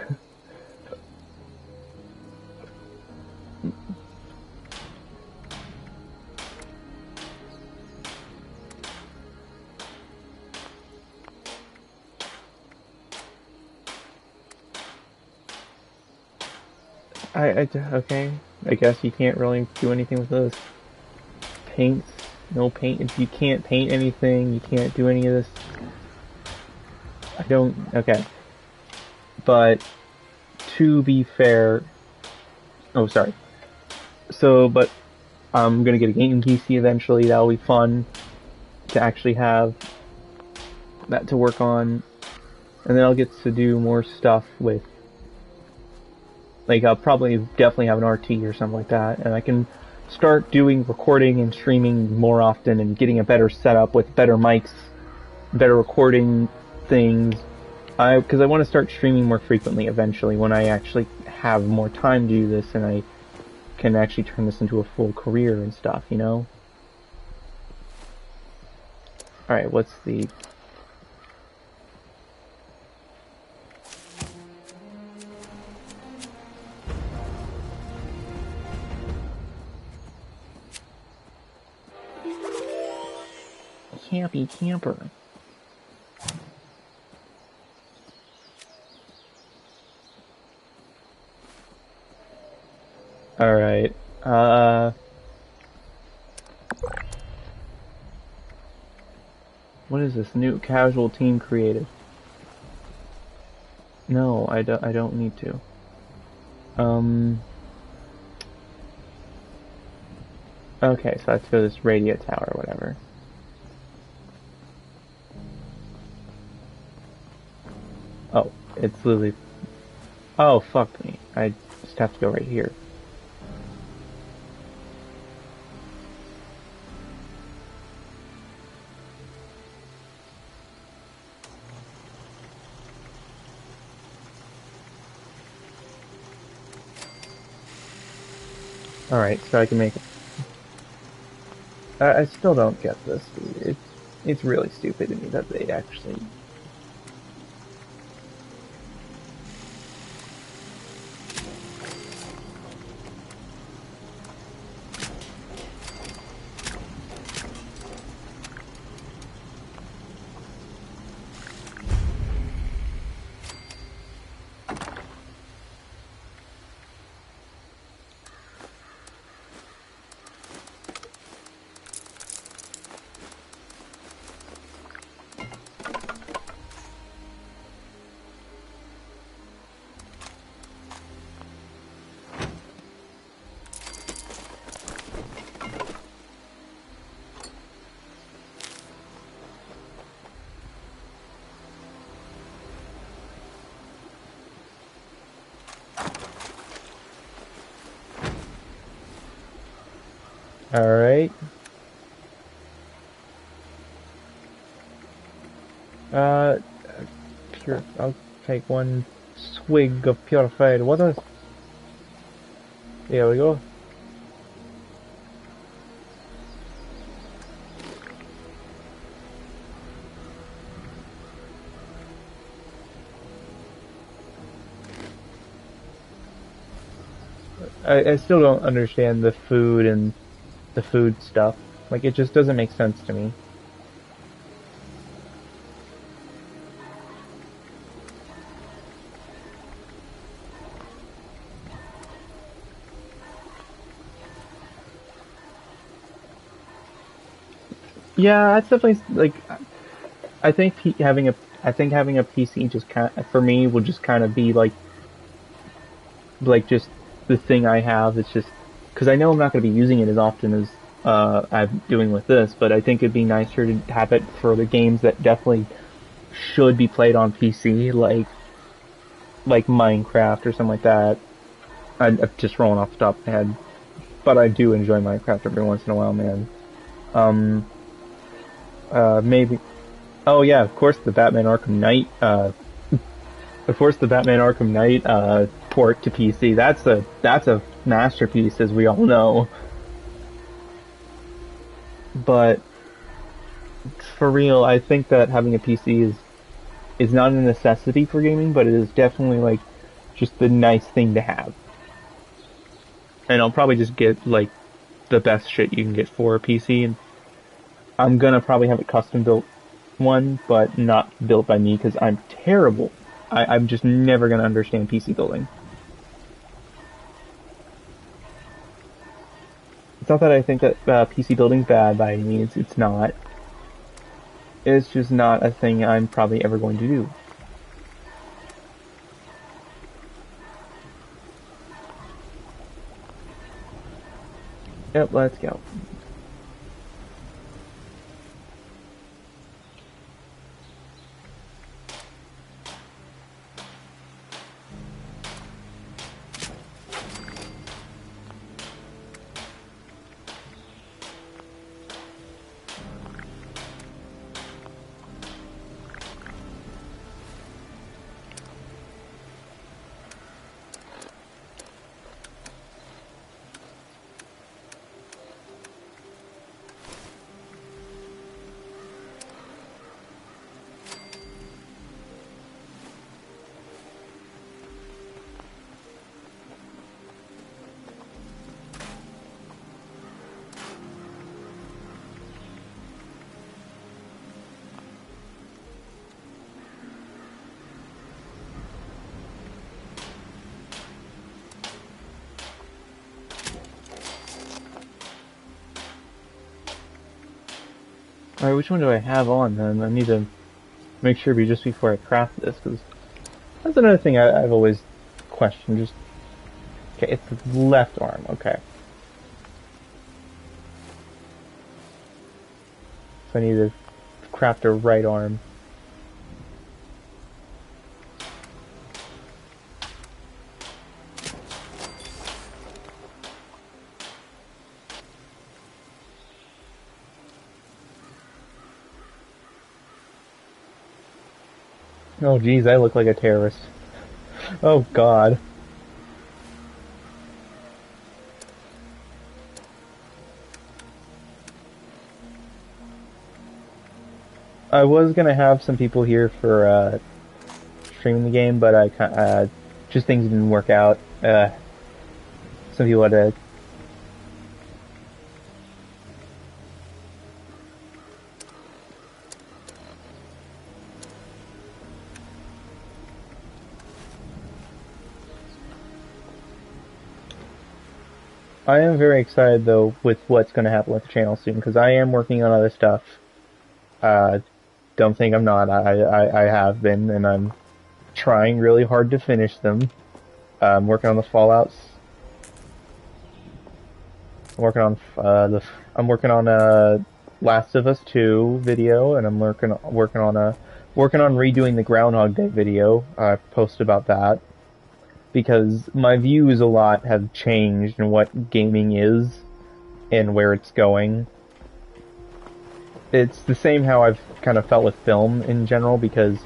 Okay, I guess you can't really do anything with this. Paints, no paint. If you can't paint anything, you can't do any of this. Okay. But, to be fair... Oh, sorry. So, but, I'm gonna get a gaming PC eventually, that'll be fun to actually have that to work on. And then I'll get to do more stuff with... Like, I'll probably definitely have an RT or something like that, and I can start doing recording and streaming more often and getting a better setup with better mics, better recording things. Because I want to start streaming more frequently eventually when I actually have more time to do this and I can actually turn this into a full career and stuff, you know? Alright, what's the... Campy camper. Alright, what is this? New casual team created. No, I don't need to. Okay, so let's go to this radio tower or whatever. Oh, it's literally... Oh, fuck me. I just have to go right here. Alright, so I can make it. I still don't get this, dude. It's really stupid to me that they actually... Alright. Pure. I'll take one swig of purified water. There we go. I still don't understand the food and the food stuff. Like, it just doesn't make sense to me. Yeah, that's definitely, like, I think having a PC just kind of, for me, will just kind of be like just the thing I have. It's just because I know I'm not going to be using it as often as I'm doing with this, but I think it'd be nicer to have it for the games that definitely should be played on PC, like Minecraft or something like that. I'm just rolling off the top of my head, but I do enjoy Minecraft every once in a while, man. Maybe. Oh yeah, of course the Batman Arkham Knight. Of course the Batman Arkham Knight port to PC. That's a masterpiece, as we all know. But for real, I think that having a PC is not a necessity for gaming, but it is definitely like just the nice thing to have. And I'll probably just get like the best shit you can get for a PC, and I'm gonna probably have a custom built one, but not built by me because I'm terrible. I'm just never gonna understand PC building. It's not that I think that PC building's bad by any means. It's not. It's just not a thing I'm probably ever going to do. Yep, let's go. Alright, which one do I have on then? I need to make sure just before I craft this, because that's another thing I've always questioned. Just okay, it's the left arm. Okay, so I need to craft a right arm. Oh geez, I look like a terrorist. Oh god. I was gonna have some people here for streaming the game, but I just things didn't work out. Some people had to. I am very excited though with what's going to happen with the channel soon, because I am working on other stuff. Don't think I'm not. I have been, and I'm trying really hard to finish them. I'm working on the Fallouts. I'm working on Last of Us 2 video, and I'm working on redoing the Groundhog Day video. I posted about that, because my views a lot have changed in what gaming is. and where it's going. It's the same how I've kind of felt with film in general, because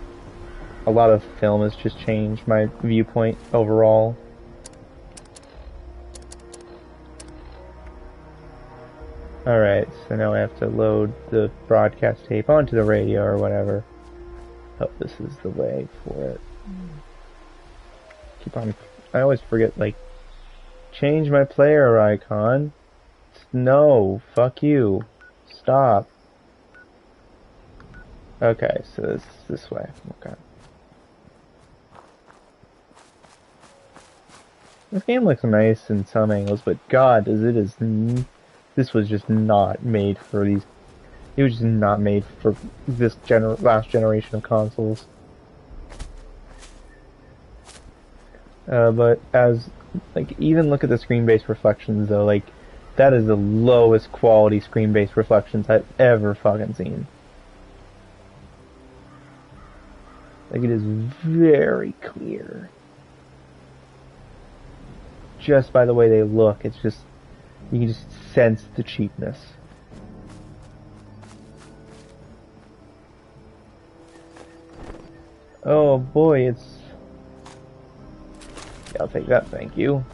a lot of film has just changed my viewpoint overall. Alright, so now I have to load the broadcast tape onto the radio or whatever. Oh, this is the way for it. I always forget, like, change my player icon. No, fuck you. Stop. Okay, so this way. Okay. This game looks nice in some angles, but God, this was just not made for these. It was just not made for this last generation of consoles. But even look at the screen-based reflections though, like, that is the lowest quality screen-based reflections I've ever fucking seen. Like, it is very clear. Just by the way they look, it's just, you can just sense the cheapness. Oh boy, it's... Yeah, I'll take that, thank you.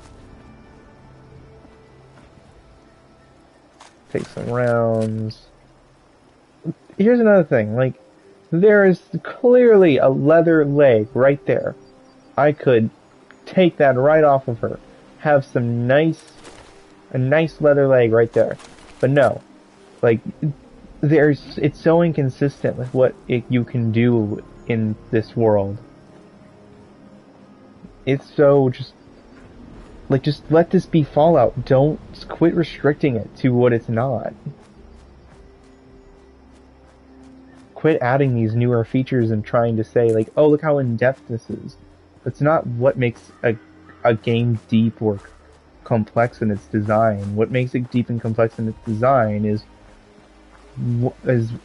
Take some rounds. Here's another thing, like, there is clearly a leather leg right there. I could take that right off of her. Have a nice leather leg right there. But no. Like, it's so inconsistent with what you can do in this world. It's so just let this be Fallout. Don't quit restricting it to what it's not. Quit adding these newer features and trying to say, like, oh, look how in-depth this is. That's not what makes a game deep or complex in its design. What makes it deep and complex in its design is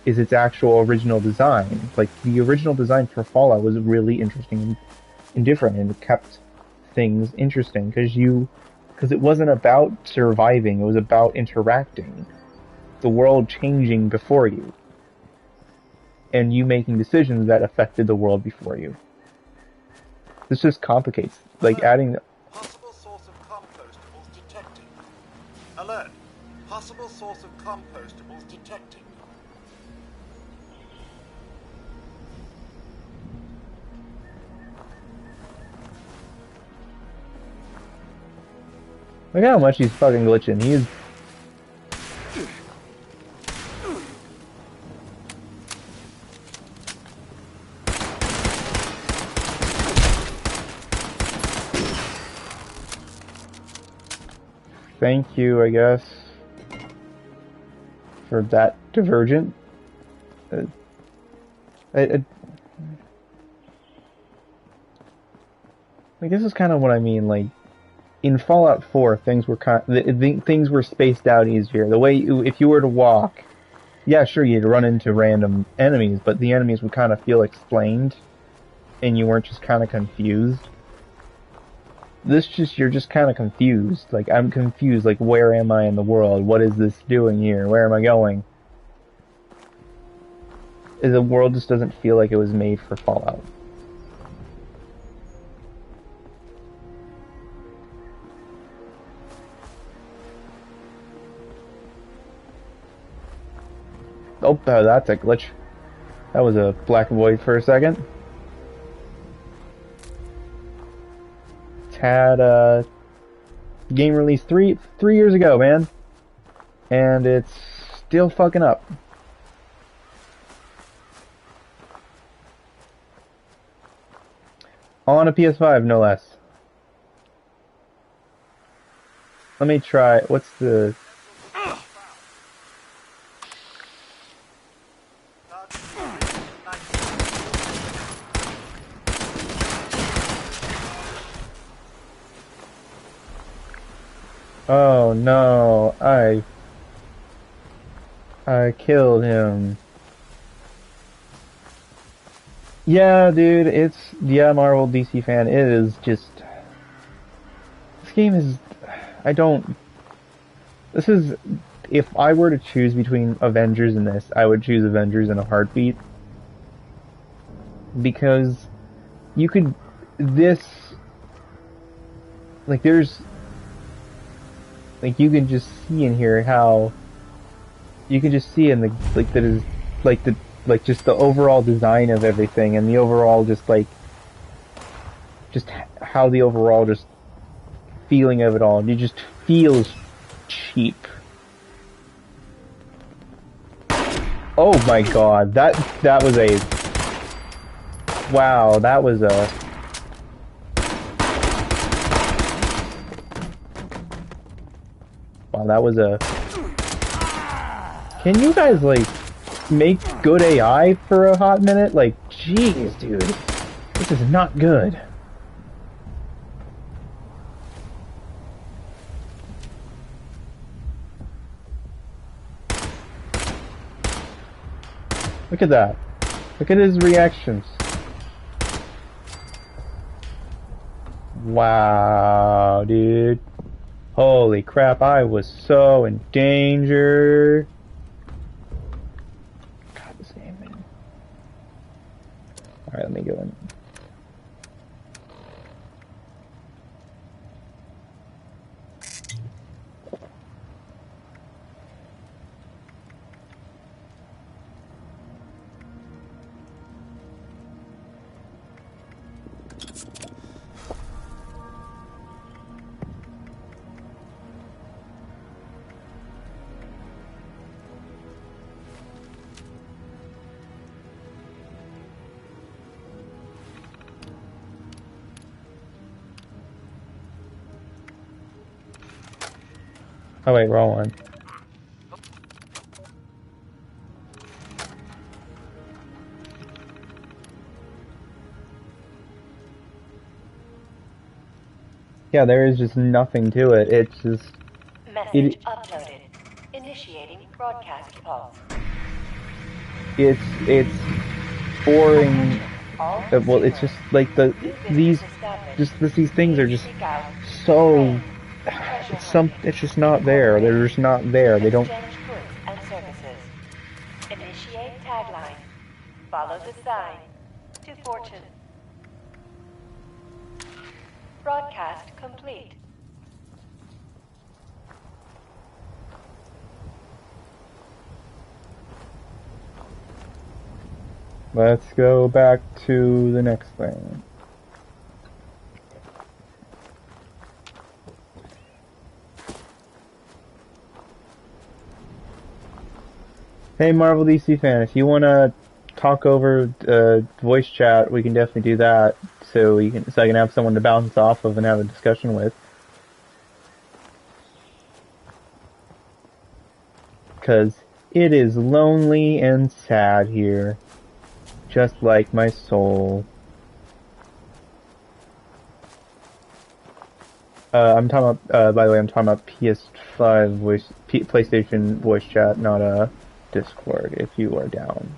its actual original design. Like, the original design for Fallout was really interesting and different, and it kept things interesting because it wasn't about surviving, it was about interacting. The world changing before you, and you making decisions that affected the world before you. This just complicates, like, adding the... Possible source of compostables detected. Alert. Possible source of compostables detected. Look how much he's fucking glitching. He's... Thank you, I guess, for that divergent. Like, this is kind of what I mean, like, in Fallout 4, things were things were spaced out easier. The way if you were to walk, yeah, sure, you'd run into random enemies, but the enemies would kind of feel explained, and you weren't just kind of confused. You're just kind of confused. Like, I'm confused, like, where am I in the world? What is this doing here? Where am I going? The world just doesn't feel like it was made for Fallout. Oh, that's a glitch. That was a black void for a second. It's had a game released three years ago, man, and it's still fucking up. On a PS5, no less. Let me try. What's the... Oh no, I killed him. Yeah, dude, Marvel DC fan, it is just... This game is... if I were to choose between Avengers and this, I would choose Avengers in a heartbeat. Because you could, there's, like, you can just see in here how, you can just see in the, like, that is, like, just the overall design of everything, and the overall, just, like, just how the overall, just, feeling of it all, and it just feels cheap. Oh my god, that was a... Wow, that was a... Wow, that was a... Can you guys, like, make good AI for a hot minute? Like, jeez, dude. This is not good. Look at that. Look at his reactions. Wow, dude. Holy crap, I was so in danger. God, this game, man. Alright, let me go in. Oh wait, wrong one. Yeah, there is just nothing to it. It's just... Message uploaded. Initiating broadcast pulse. It's boring. Well, it's just like these things are just so... It's just not there. They're just not there. They don't... Exchange goods and services. Initiate tagline. Follow the sign. To fortune. Broadcast complete. Let's go back to the next thing. Hey Marvel DC fan, if you want to talk over voice chat, we can definitely do that. So I can have someone to bounce off of and have a discussion with. Because it is lonely and sad here, just like my soul. I'm talking about. By the way, I'm talking about PS5 PlayStation voice chat, not Discord. If you are down.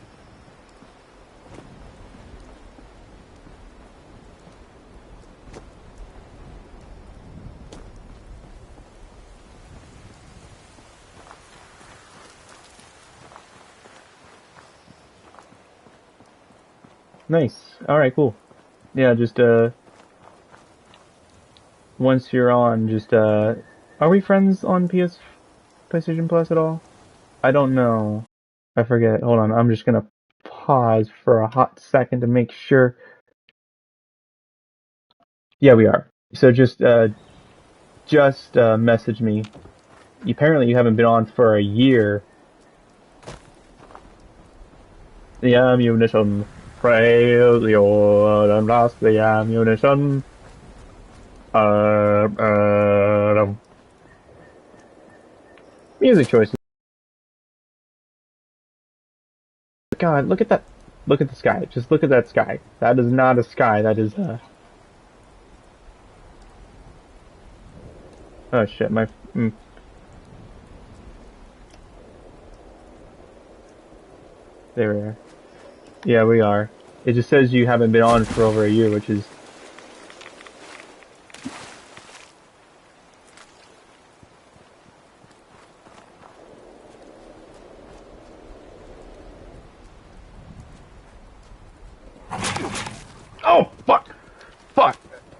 Nice. Alright, cool. Yeah, just, once you're on, just, are we friends on PlayStation Plus at all? I don't know. I forget. Hold on, I'm just gonna pause for a hot second to make sure. Yeah, we are. So just message me. Apparently you haven't been on for a year. The ammunition. Failure and lost the ammunition. Music choices. God, look at that. Look at the sky. Just look at that sky. That is not a sky. That is Oh shit, my... There we are. Yeah, we are. It just says you haven't been on for over a year, which is...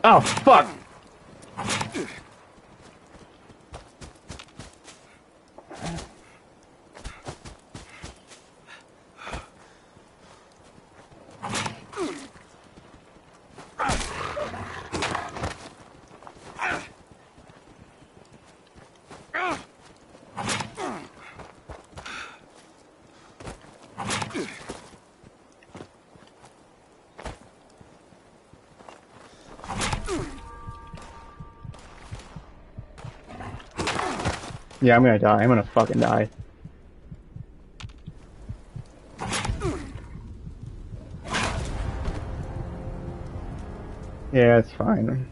Oh, fuck! Yeah, I'm gonna die. I'm gonna fucking die. Yeah, it's fine.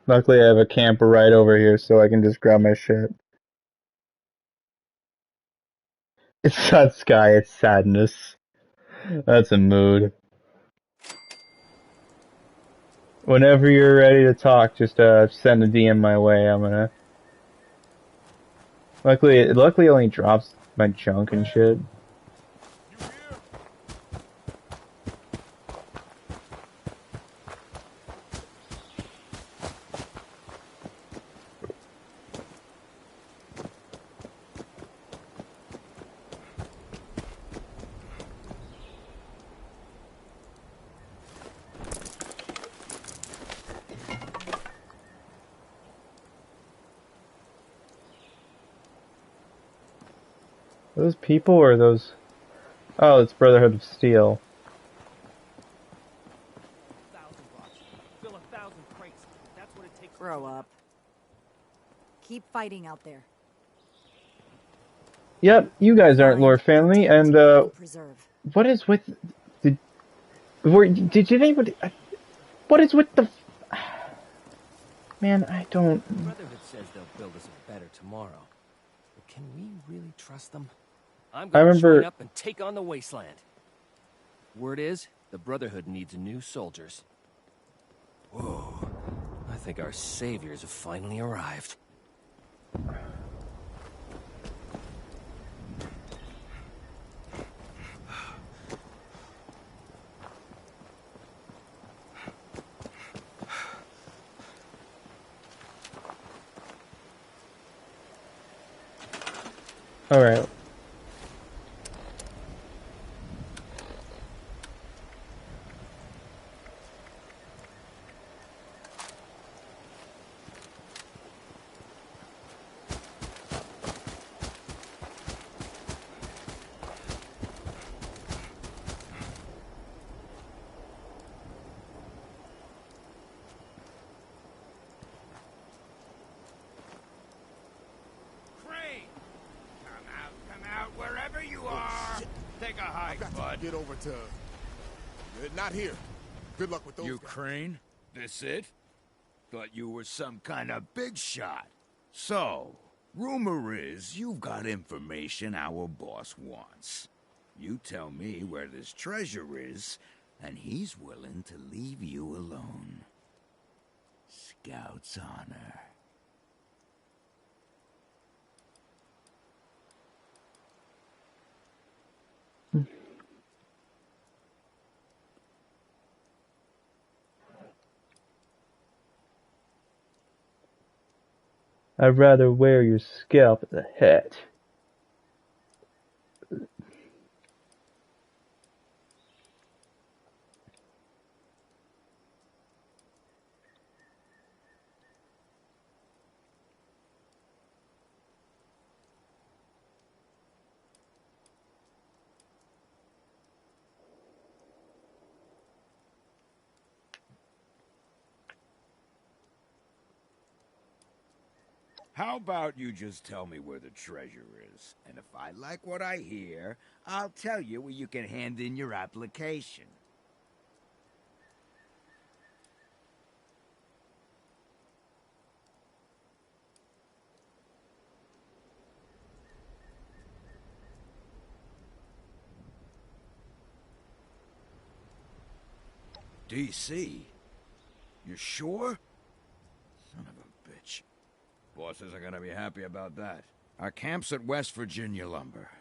Luckily, I have a camper right over here, so I can just grab my shit. It's not sky, it's sadness. That's a mood. Whenever you're ready to talk, just send a DM my way. I'm gonna. Luckily, it only drops my junk and shit. Those people or those? Oh, it's Brotherhood of Steel. Grow up. Keep fighting out there. Yep, you guys aren't lore family, and what is with did anybody? What is with the? Man, I don't. Brotherhood says they'll build us a better tomorrow, but can we really trust them? I'm I gonna remember. join up and take on the wasteland. Word is, the Brotherhood needs new soldiers. Whoa, I think our saviors have finally arrived. All right. Get over to... Not here. Good luck with those guys. Crane? This it? Thought you were some kind of big shot. So, rumor is you've got information our boss wants. You tell me where this treasure is, and he's willing to leave you alone. Scout's honor. I'd rather wear your scalp as a hat. How about you just tell me where the treasure is? And if I like what I hear, I'll tell you where you can hand in your application. DC? You sure? Son of a bitch. Bosses are gonna be happy about that. Our camp's at West Virginia Lumber.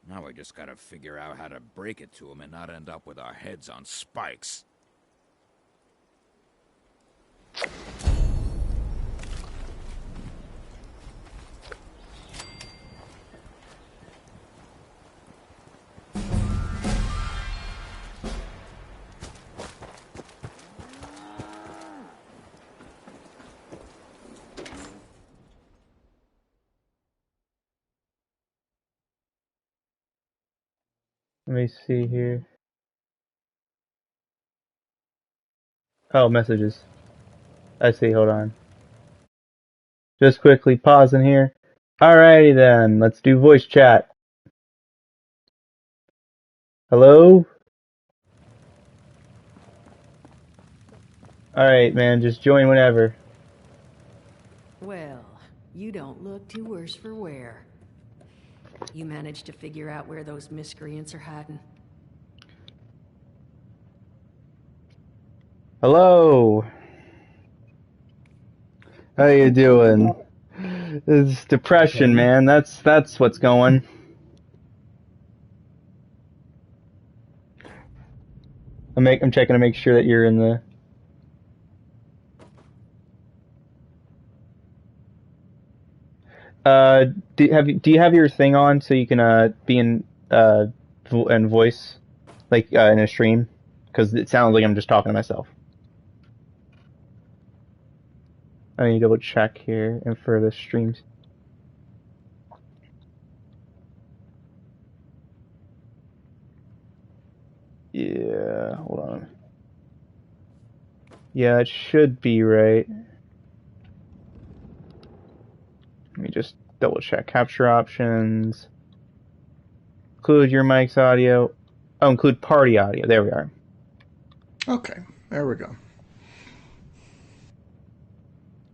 Now we just gotta figure out how to break it to him and not end up with our heads on spikes. Let me see here. Oh, messages. I see, hold on. Just quickly pausing here. Alrighty then, let's do voice chat. Hello? Alright, man, just join whenever. Well, you don't look too worse for wear. You managed to figure out where those miscreants are hiding? Hello. How you doing? It's depression, man. That's what's going. I'm checking to make sure that you're in the. Do you have your thing on so you can be in voice like in a stream? Because it sounds like I'm just talking to myself. I need to double check here and for the streams. Yeah, hold on. Yeah, it should be right. Let me just double check. Capture options. Include your mic's audio. Oh, include party audio. There we are. Okay, there we go.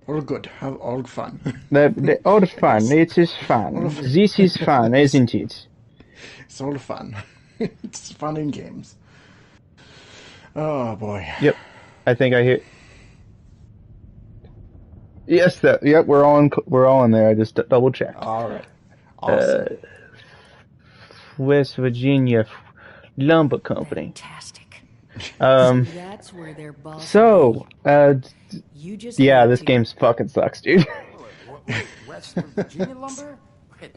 All good. Have all fun. All fun. It is fun. This is fun, isn't it? It's all fun. It's fun in games. Oh boy. Yep. I think I hear. Yes. Yep. We're all in there. I just double checked. All right. Awesome. West Virginia Lumber Company. Fantastic. That's where they're boss. So, you just yeah, this game fucking sucks, dude. West Virginia lumber? That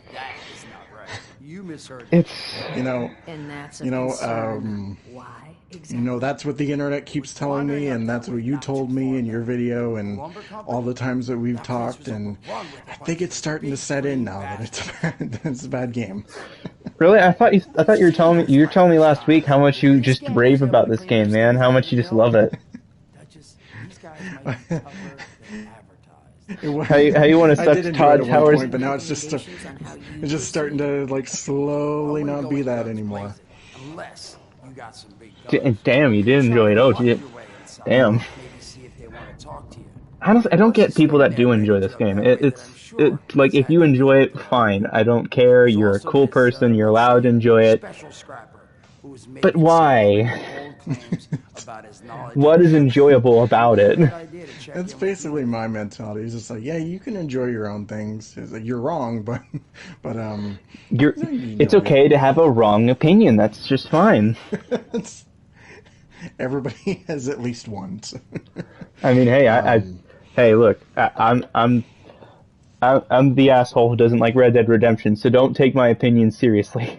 is not right. You misheard. It's And that's a concern. Why exactly? That's what the internet keeps telling me, and that's what you told me in your video, and all the times that we've talked, and I think it's starting to set in now that it's a bad game. Really? I thought you were telling me last week how much you just rave about this game, man. How much you just love it. How you want to suck Todd Towers? Point, but now it's just starting to like slowly not be that anymore. Unless you got some big damn, you did enjoy it. Oh, damn. Honestly, I don't get people that do enjoy this game. It's like if you enjoy it, fine. I don't care. You're a cool person. You're allowed to enjoy it. But why? What is enjoyable about it? That's basically my mentality. It's just like, yeah, you can enjoy your own things. It's like, you're wrong, but it's okay to have a wrong opinion. That's just fine. Everybody has at least one. So. I mean, hey, hey, look, I'm the asshole who doesn't like Red Dead Redemption, so don't take my opinion seriously.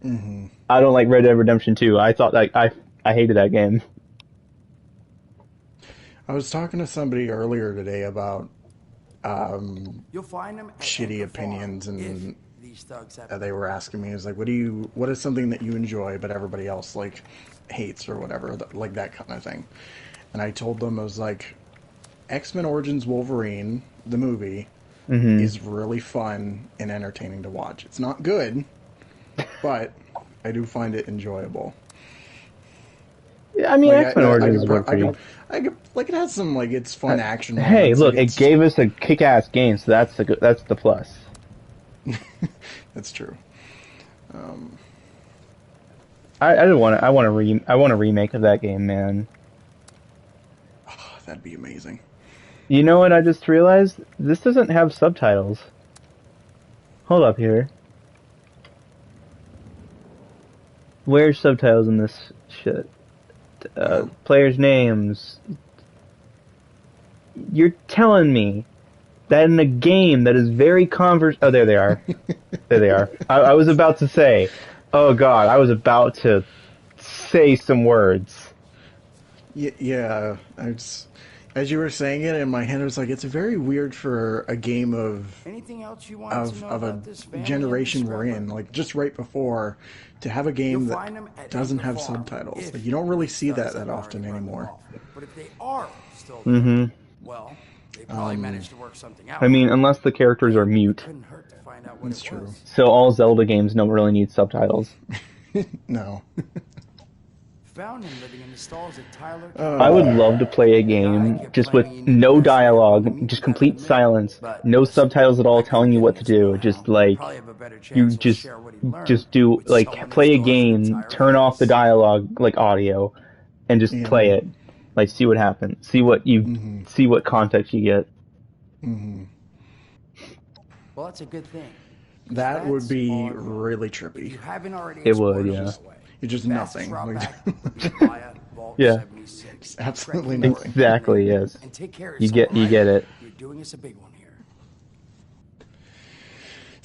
Mm-hmm. I don't like Red Dead Redemption 2. I thought I hated that game. I was talking to somebody earlier today about You'll find them shitty opinions, and they were asking me, "Is like, what is something that you enjoy but everybody else like hates or whatever, like that kind of thing?" And I told them, I was like, X-Men Origins Wolverine, the movie, is really fun and entertaining to watch. It's not good, but I do find it enjoyable. Yeah, I mean, like, X-Men Origins is Wolverine. Like, it has some, like, it's fun action. Hey, look, it gave us a kick-ass game, so that's the plus. That's true. I want a remake of that game, man. Oh, that'd be amazing. You know what I just realized? This doesn't have subtitles. Hold up here. Where's subtitles in this shit? Players' names. You're telling me that in a game that is very oh, there they are. There they are. I was about to say, oh god, I was about to say some words. Yeah, as you were saying it in my head, I was like, it's very weird for a game of anything else you want to know of a about this family generation and this we're river? in, like just right before, to have a game You'll that find 'em at doesn't Anchor have Farm, subtitles. if Like, you don't really see these that thugs often haven't already run them anymore. off. But if they are still Mm-hmm. well, they probably managed to work something out. I mean, unless the characters are mute. Couldn't hurt to find out what That's it true. was. So all Zelda games don't really need subtitles. No. Found him living in the stalls at Tyler. I would love to play a game just with no dialogue, just complete silence, no subtitles at all telling you what to do. Just like you just do like play a game, turn off the dialogue like audio, and just play it. Like see what happens, see what you see what context you get. Well, that's a good thing. That would be really trippy. You haven't already It would, yeah. It's just nothing. Like, Yeah. absolutely nothing. Exactly, yes. And take care of You yourself, get it. You're doing us a big one here.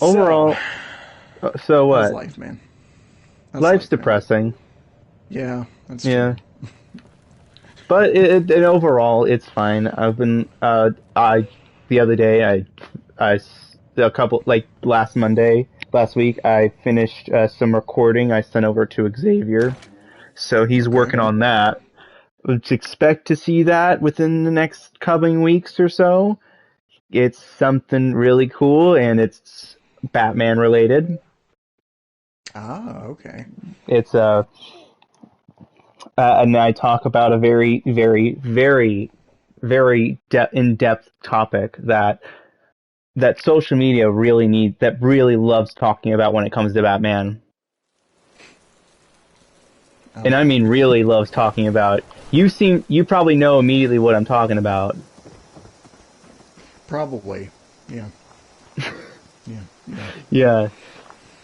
Overall, so what? How's life, man? How's Life's life, man? depressing. Yeah, that's Yeah. true. But it overall, it's fine. I've been, the other day, a couple, like last week, I finished some recording I sent over to Xavier. So he's working on that. Let's expect to see that within the next coming weeks or so. It's something really cool, and it's Batman related. Ah, okay. It's and I talk about a very, very, very, very in-depth topic that social media really loves talking about when it comes to Batman. Oh. And I mean really loves talking about. You probably know immediately what I'm talking about. Probably. Yeah. Yeah.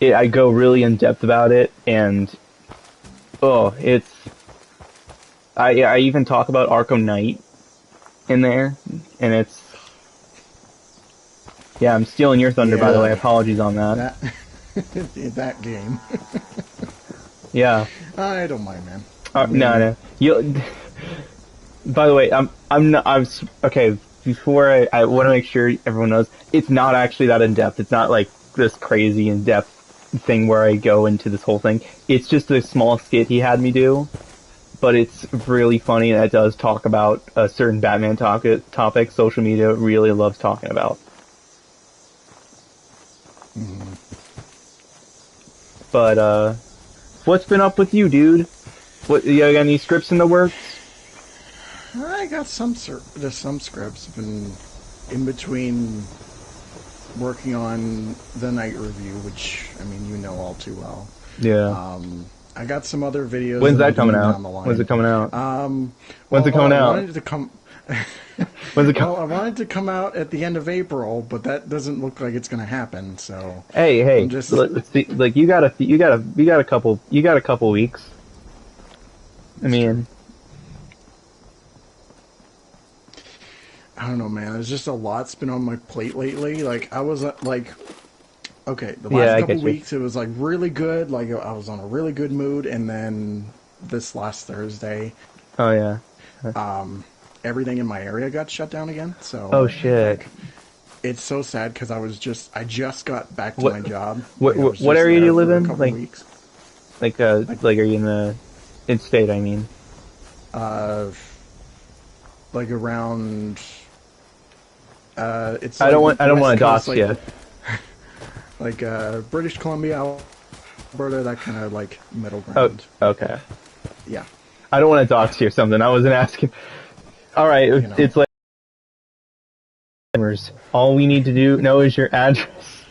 I go really in depth about it, and I even talk about Arkham Knight in there, and it's I'm stealing your thunder, by the way. Apologies on that. That game. Yeah. I don't mind, man. No. By the way, okay. Before I want to make sure everyone knows, it's not actually that in depth. It's not like this crazy in depth thing where I go into this whole thing. It's just a small skit he had me do, but it's really funny, and it does talk about a certain Batman topic social media really loves talking about. But what's been up with you, dude? What, you got any scripts in the works? I got some scripts. I've been in between working on the night review, which I mean you know all too well. Yeah. I got some other videos. When's that coming out? Down the line. When's it coming out? When's it coming out? I wanted to come. When's it Well, I wanted to come out at the end of April, but that doesn't look like it's going to happen. So Hey, I'm just... let's see, like you got a couple weeks. I mean, I don't know, man. There's just a lot's been on my plate lately. Like I was like, okay, the last couple weeks it was like really good. Like I was on a really good mood, and then this last Thursday, oh yeah, everything in my area got shut down again. So oh shit, it's so sad because I just got back to my job. What area do you live in? Like, weeks. like are you in state? I mean, like around. It's. I don't want to dox like, you. Like British Columbia, Alberta, that kind of like middle ground. Oh, okay. Yeah. I don't want to dox you or something. I wasn't asking. All right, it's like all we need to know is your address.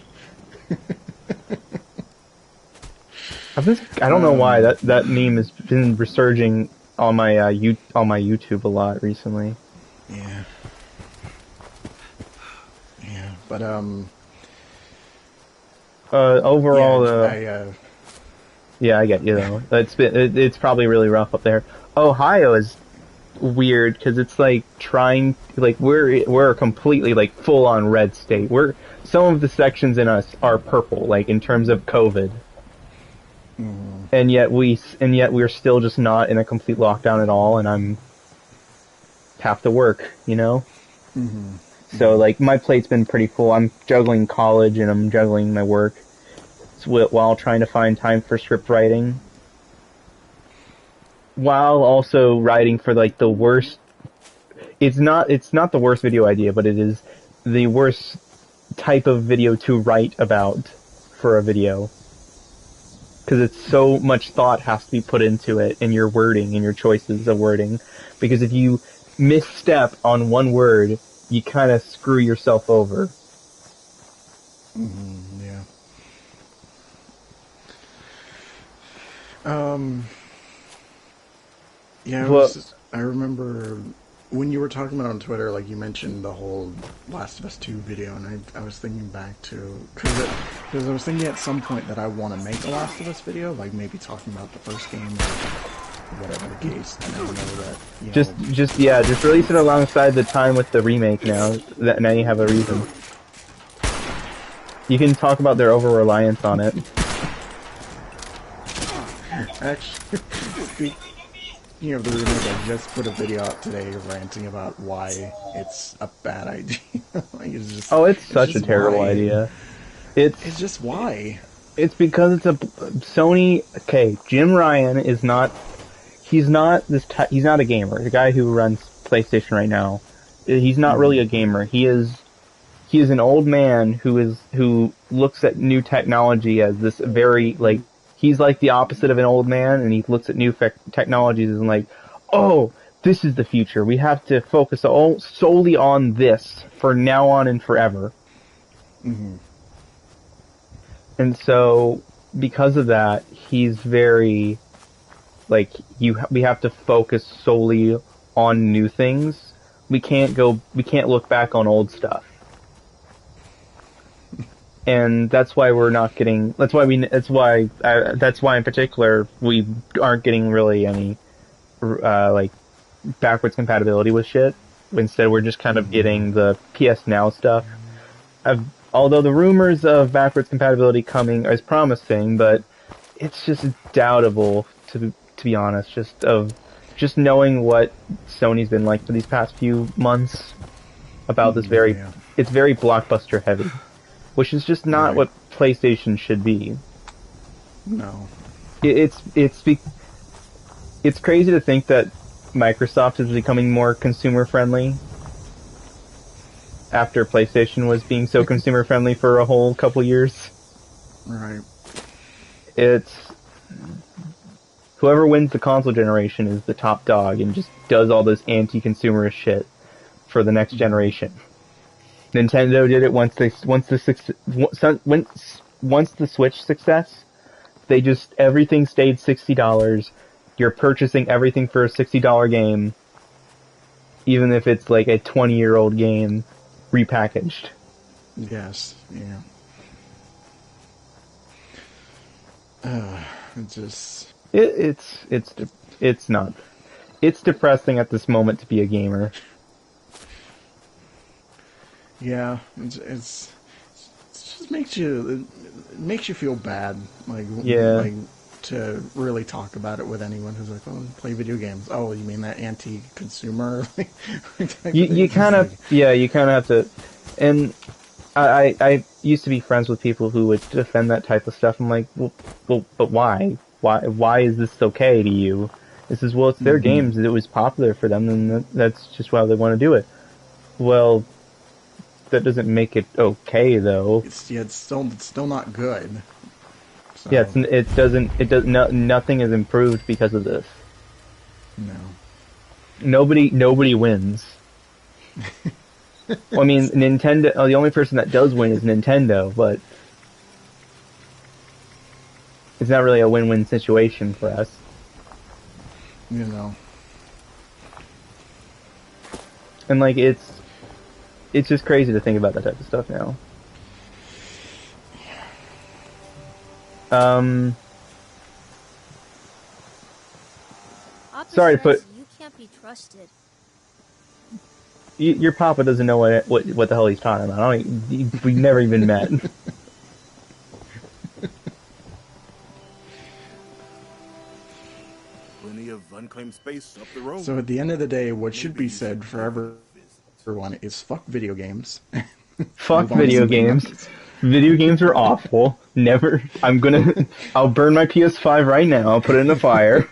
I don't know why that meme has been resurging on my YouTube a lot recently. Yeah. Yeah, but overall, Yeah, I get you though. It's probably really rough up there. Ohio is weird because it's like we're completely like full on red state. Some of the sections in us are purple, like in terms of COVID. And yet we're still just not in a complete lockdown at all, and I'm have to work, you know? So like my plate's been pretty full. I'm juggling college and I'm juggling my work while trying to find time for script writing, while also writing for like the worst. It's not the worst video idea, but it is the worst type of video to write about for a video, because it's so much thought has to be put into it, in your wording and your choices of wording, because if you misstep on one word, you kind of screw yourself over. Yeah. Yeah, I remember when you were talking about on Twitter, like you mentioned the whole Last of Us 2 video, and I was thinking back to, because I was thinking at some point that I want to make a Last of Us video, like maybe talking about the first game or whatever the case. And I know that, you know, just release it alongside the time with the remake. Now you have a reason. You can talk about their over-reliance on it. Actually, speaking of the remake, I just put a video out today ranting about why it's a bad idea. Like it's such a terrible idea. It's just why. It's because it's a Sony. Okay, Jim Ryan is not. He's not he's not a gamer. The guy who runs PlayStation right now, he's not really a gamer. He is an old man who looks at new technology as this very, like, he's like the opposite of an old man, and he looks at new technologies and like, oh, this is the future. We have to focus solely on this for now on and forever. And so, because of that, he's very, like, we have to focus solely on new things. We can't look back on old stuff. And that's why we're not getting, that's why in particular we aren't getting really any, like, backwards compatibility with shit. Instead, we're just kind of getting the PS Now stuff. Although the rumors of backwards compatibility coming is promising, but it's just doubtable, to be honest, just knowing what Sony's been like for these past few months about this it's very blockbuster heavy, which is just not what PlayStation should be. No. It's crazy to think that Microsoft is becoming more consumer friendly after PlayStation was being so consumer friendly for a whole couple years. Right. It's whoever wins the console generation is the top dog and just does all this anti-consumerist shit for the next generation. Nintendo did it once the Switch success. They just, everything stayed $60. You're purchasing everything for a $60 game, even if it's like a 20-year-old game repackaged. Yes, yeah. It's depressing at this moment to be a gamer. Yeah, it just makes you feel bad, like to really talk about it with anyone who's like, "Oh, play video games." Oh, you mean that anti-consumer? you kind of have to. And I used to be friends with people who would defend that type of stuff. I'm like, well, but why? Why is this okay to you? This is, well, it's their games. It was popular for them, and that's just why they want to do it. Well, that doesn't make it okay, though. It's still not good. So. Yeah, nothing is improved because of this. No. Nobody wins. Well, I mean, Nintendo. The only person that does win is Nintendo, but it's not really a win-win situation for us. You know. And like it's just crazy to think about that type of stuff now. Sorry to put... You can't be trusted. Your papa doesn't know what the hell he's talking about. We've never even met. Plenty of unclaimed space up the road. So at the end of the day, what should be said for everyone is fuck video games. Fuck video games. Video games are awful. Never. I'll burn my PS5 right now. I'll put it in the fire.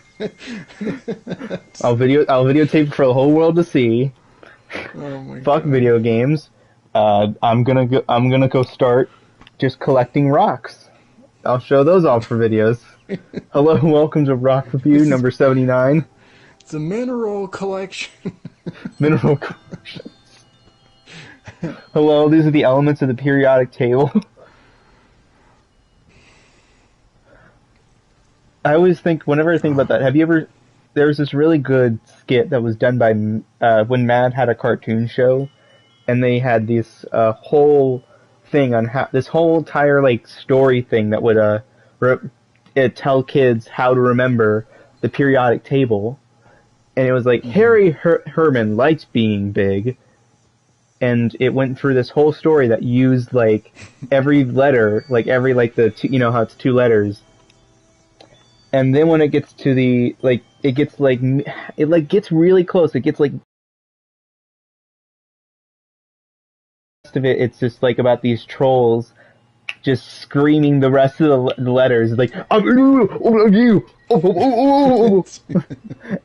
I'll videotape it for the whole world to see. Oh my Fuck God. video games. I'm gonna go start just collecting rocks. I'll show those off for videos. Hello, welcome to Rock Review number 79. It's a mineral collection. Mineral collections. Hello, these are the elements of the periodic table. I always think, whenever I think about that, there was this really good skit that was done by, when Mad had a cartoon show, and they had this, whole thing on this whole entire, like, story thing that would, tell kids how to remember the periodic table. And it was like, Harry Herman likes being big. And it went through this whole story that used, like, every letter, like, you know how it's 2 letters. And then when it gets to the, like, it gets really close. It gets, like, rest of it, it's just, like, about these trolls just screaming the rest of the letters. Like, you!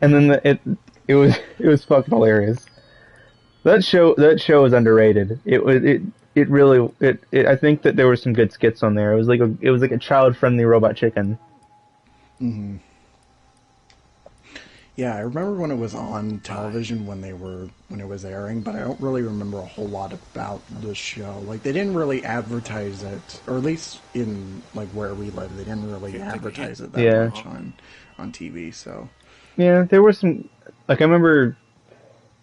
And then it was fucking hilarious. That show is underrated. I think that there were some good skits on there. It was like a child-friendly Robot Chicken. Mm-hmm. Yeah, I remember when it was on television when it was airing, but I don't really remember a whole lot about the show. Like, they didn't really advertise it, or at least in, like, where we live, they didn't really advertise it that much on TV, so. Yeah, there were some, like, I remember,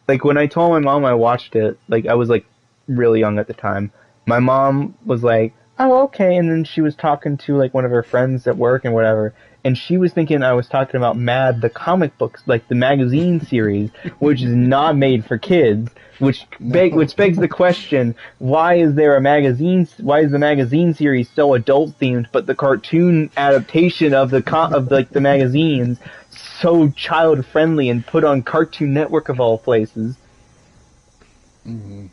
like, when I told my mom I watched it, like, I was, like, really young at the time. My mom was like, oh, okay, and then she was talking to, like, one of her friends at work and whatever, and she was thinking I was talking about Mad, the comic books, like the magazine series, which is not made for kids, which begs the question, why is the magazine series so adult themed, but the cartoon adaptation of the magazines so child friendly and put on Cartoon Network of all places? Mm-hmm.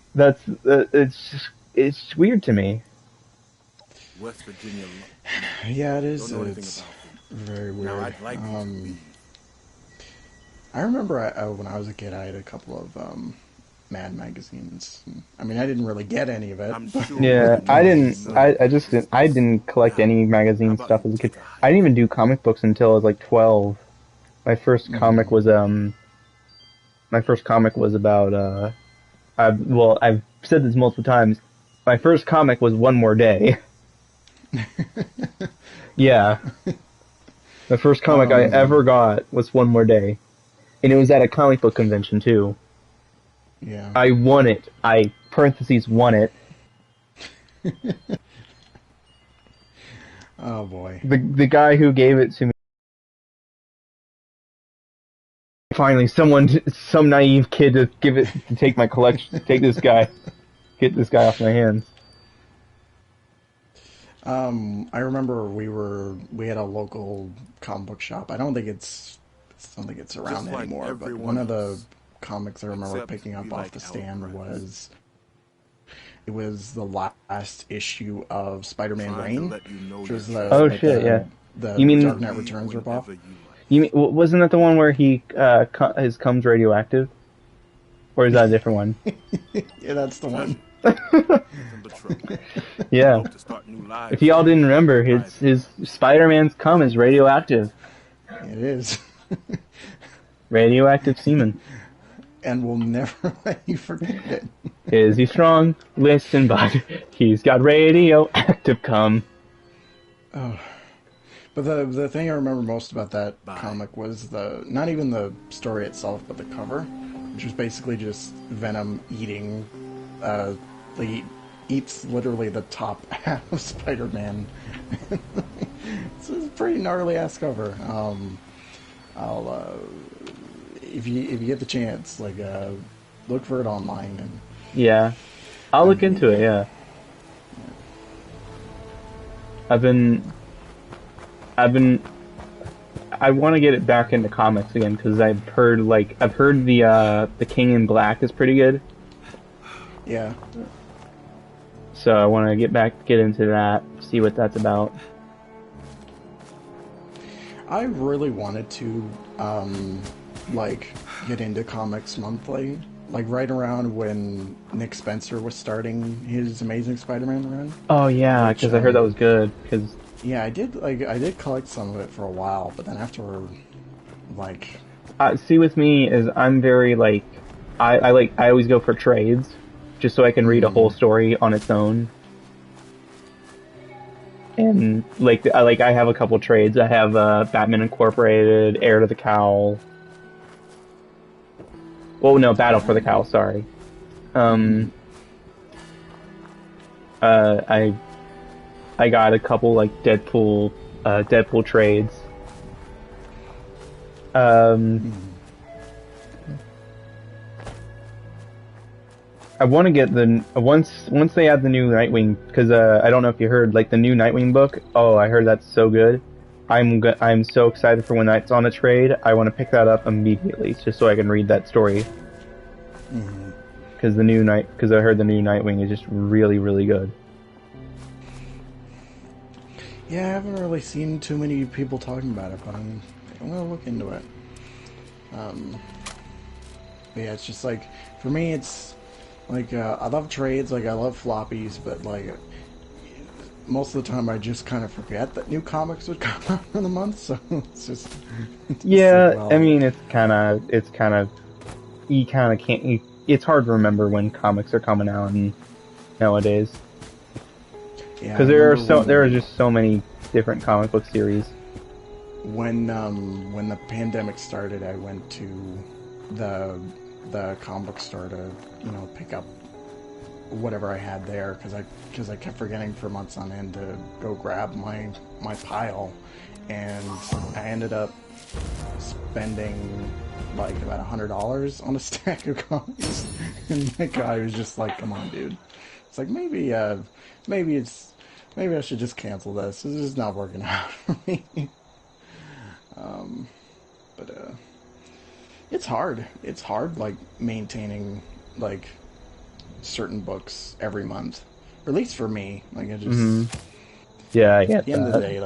It's weird to me. West Virginia. Yeah, it is. It's very weird. Now, I'd like I remember when I was a kid, I had a couple of Mad magazines. I mean, I didn't really get any of it. Yeah, I didn't collect any magazine stuff as a kid. I didn't even do comic books until I was like 12. My first comic was about I've said this multiple times. My first comic was One More Day. Yeah. The first comic I ever got was One More Day. And it was at a comic book convention, too. Yeah. I won it. Won it. Oh, boy. The guy who gave it to me, finally, some naive kid to take my collection, get this guy off my hands. I remember we had a local comic book shop. I don't think it's around anymore, but one of the comics I remember picking up off the stand was the last issue of Spider-Man Reign, which was the the Dark Knight Returns ripoff. You mean, wasn't that the one where his cum's radioactive? Or is that a different one? Yeah, that's the one. Yeah. If y'all didn't remember, his Spider-Man's cum is radioactive. It is. Radioactive semen. And we'll never let you forget it. Is he strong? Listen, bud. He's got radioactive cum. Oh. But the thing I remember most about that comic was not even the story itself, but the cover, which was basically just Venom eating, he eats literally the top half of Spider-Man. It's a pretty gnarly ass cover. if you get the chance, like look for it online and. Yeah, I'll look into it. Yeah. I want to get it back into comics again because I've heard the King in Black is pretty good. Yeah. So I want to get into that, see what that's about. I really wanted to, get into Comics Monthly, like right around when Nick Spencer was starting his Amazing Spider-Man run. Oh yeah, because I heard that was good. Yeah, I did collect some of it for a while, but then after, see, with me is I'm very I always go for trades, just so I can read a whole story on its own. And I have a couple trades. I have Batman Incorporated, Heir to the Cowl. Well, no, Battle for the Cowl. Sorry. I got a couple Deadpool trades. I want to get once they add the new Nightwing, because I don't know if you heard, the new Nightwing book. Oh, I heard that's so good. I'm so excited for when that's on a trade. I want to pick that up immediately, just so I can read that story. Because I heard the new Nightwing is just really, really good. Yeah, I haven't really seen too many people talking about it, but I'm gonna look into it. But yeah, it's just for me, it's I love trades, I love floppies, but most of the time I just kind of forget that new comics would come out in the month, so it's just yeah. I mean, it's kind of you kind of can't. It's hard to remember when comics are coming out nowadays. Yeah, because there are just so many different comic book series. When the pandemic started, I went to the comic book store to pick up whatever I had there because I kept forgetting for months on end to go grab my pile, and I ended up spending about $100 on a stack of comics, and that guy was just like, "Come on, dude." It's maybe I should just cancel this. This is not working out for me. But it's hard. It's hard, maintaining certain books every month, or at least for me. I just yeah, I get at the end of the day,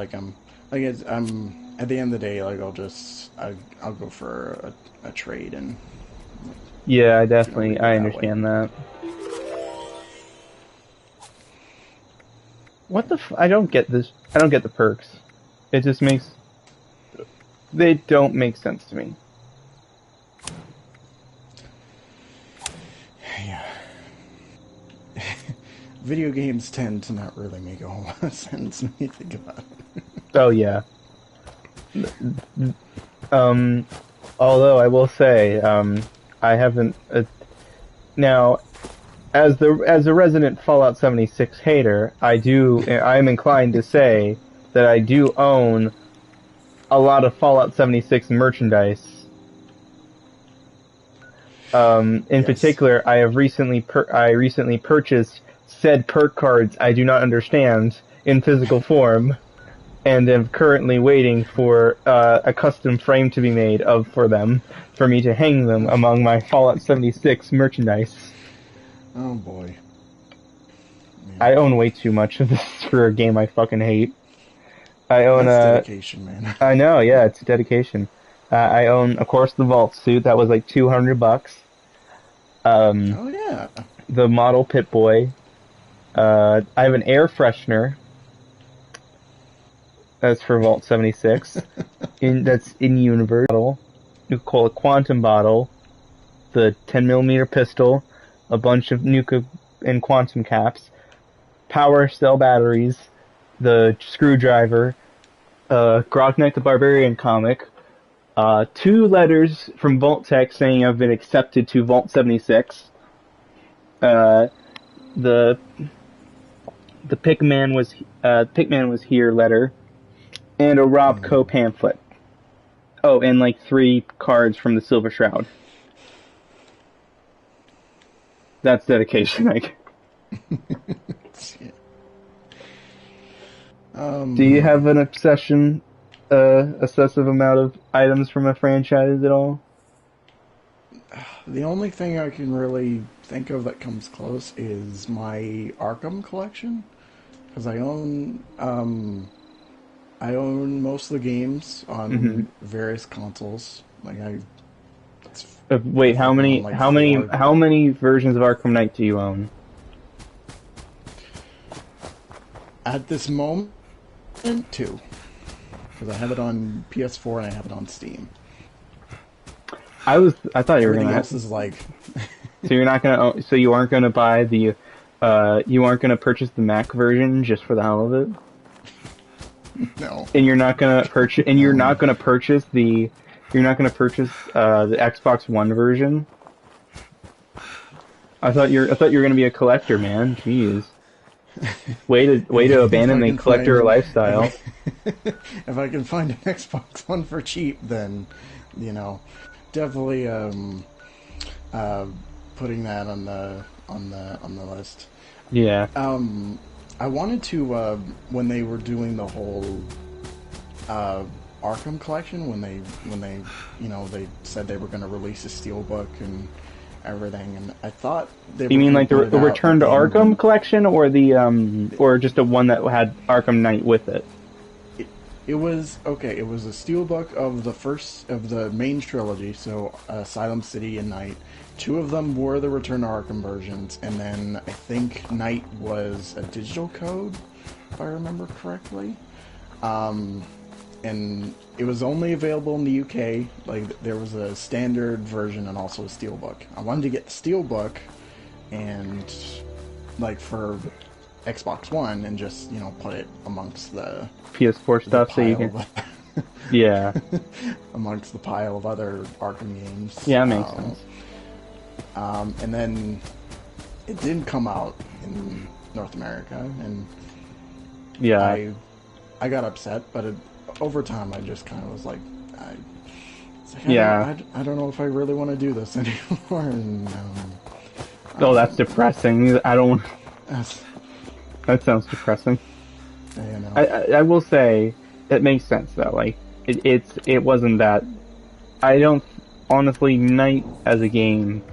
I'm at the end of the day, I'll go for a trade and. Yeah, definitely. I understand that. What the I don't get this. I don't get the perks. It just makes... They don't make sense to me. Yeah. Video games tend to not really make a whole lot of sense when you think about it. Oh, yeah. Although I will say, I haven't... now, as a resident Fallout 76 hater, I'm inclined to say that I do own a lot of Fallout 76 merchandise. In particular, I have recently purchased said perk cards I do not understand in physical form, and am currently waiting for a custom frame to be made for them, for me to hang them among my Fallout 76 merchandise. Oh boy. Yeah. I own way too much of this for a game I fucking hate. That's dedication, man. I know, yeah, it's dedication. I own, of course, the Vault suit. That was like $200. Oh yeah. The model Pip-Boy. I have an air freshener. That's for Vault 76. That's in universe. You call a quantum bottle. The 10mm pistol. A bunch of nuke and quantum caps. Power cell batteries. The screwdriver. Grognak the Barbarian comic. 2 letters from Vault-Tec saying I've been accepted to Vault 76. The Pickman was here letter, and a Rob Co pamphlet. Oh, and like 3 cards from the Silver Shroud. That's dedication, like. Do you have an obsessive amount of items from a franchise at all? The only thing I can really think of that comes close is my Arkham collection, because I own most of the games on various consoles. Like wait, how many versions of Arkham Knight do you own? At this moment, 2, because I have it on PS4 and I have it on Steam. I thought you were gonna. Else is like. So you're not gonna. So you aren't gonna buy the. You aren't gonna purchase the Mac version just for the hell of it. No. And you're not gonna purchase. And you're not gonna purchase the. You're not gonna purchase the Xbox One version. I thought you were gonna be a collector, man. Jeez. Way to abandon the collector lifestyle. If I can find an Xbox One for cheap, then definitely putting that on the list. Yeah. I wanted to when they were doing the whole Arkham collection, when they they said they were going to release a steelbook and everything, and I thought they. You mean like the Return to Arkham collection, or the or just a one that had Arkham Knight with it? It was okay. It was a steelbook of the main trilogy, so Asylum City and Night. 2 of them were the Return to Arkham versions, and then I think Night was a digital code, if I remember correctly. And it was only available in the UK. Like, there was a standard version and also a steelbook. I wanted to get the steelbook, and like for Xbox One, and just put it amongst the PS4 stuff, so you can. Yeah. Amongst the pile of other Arkham games. Yeah, that makes sense. And then it didn't come out in North America, and yeah, I got upset, but over time I just kind of was like, I don't know if I really want to do this anymore. And, oh, that's depressing. I don't. That sounds depressing. I will say it makes sense though. Like it wasn't that. I don't honestly. Night as a game.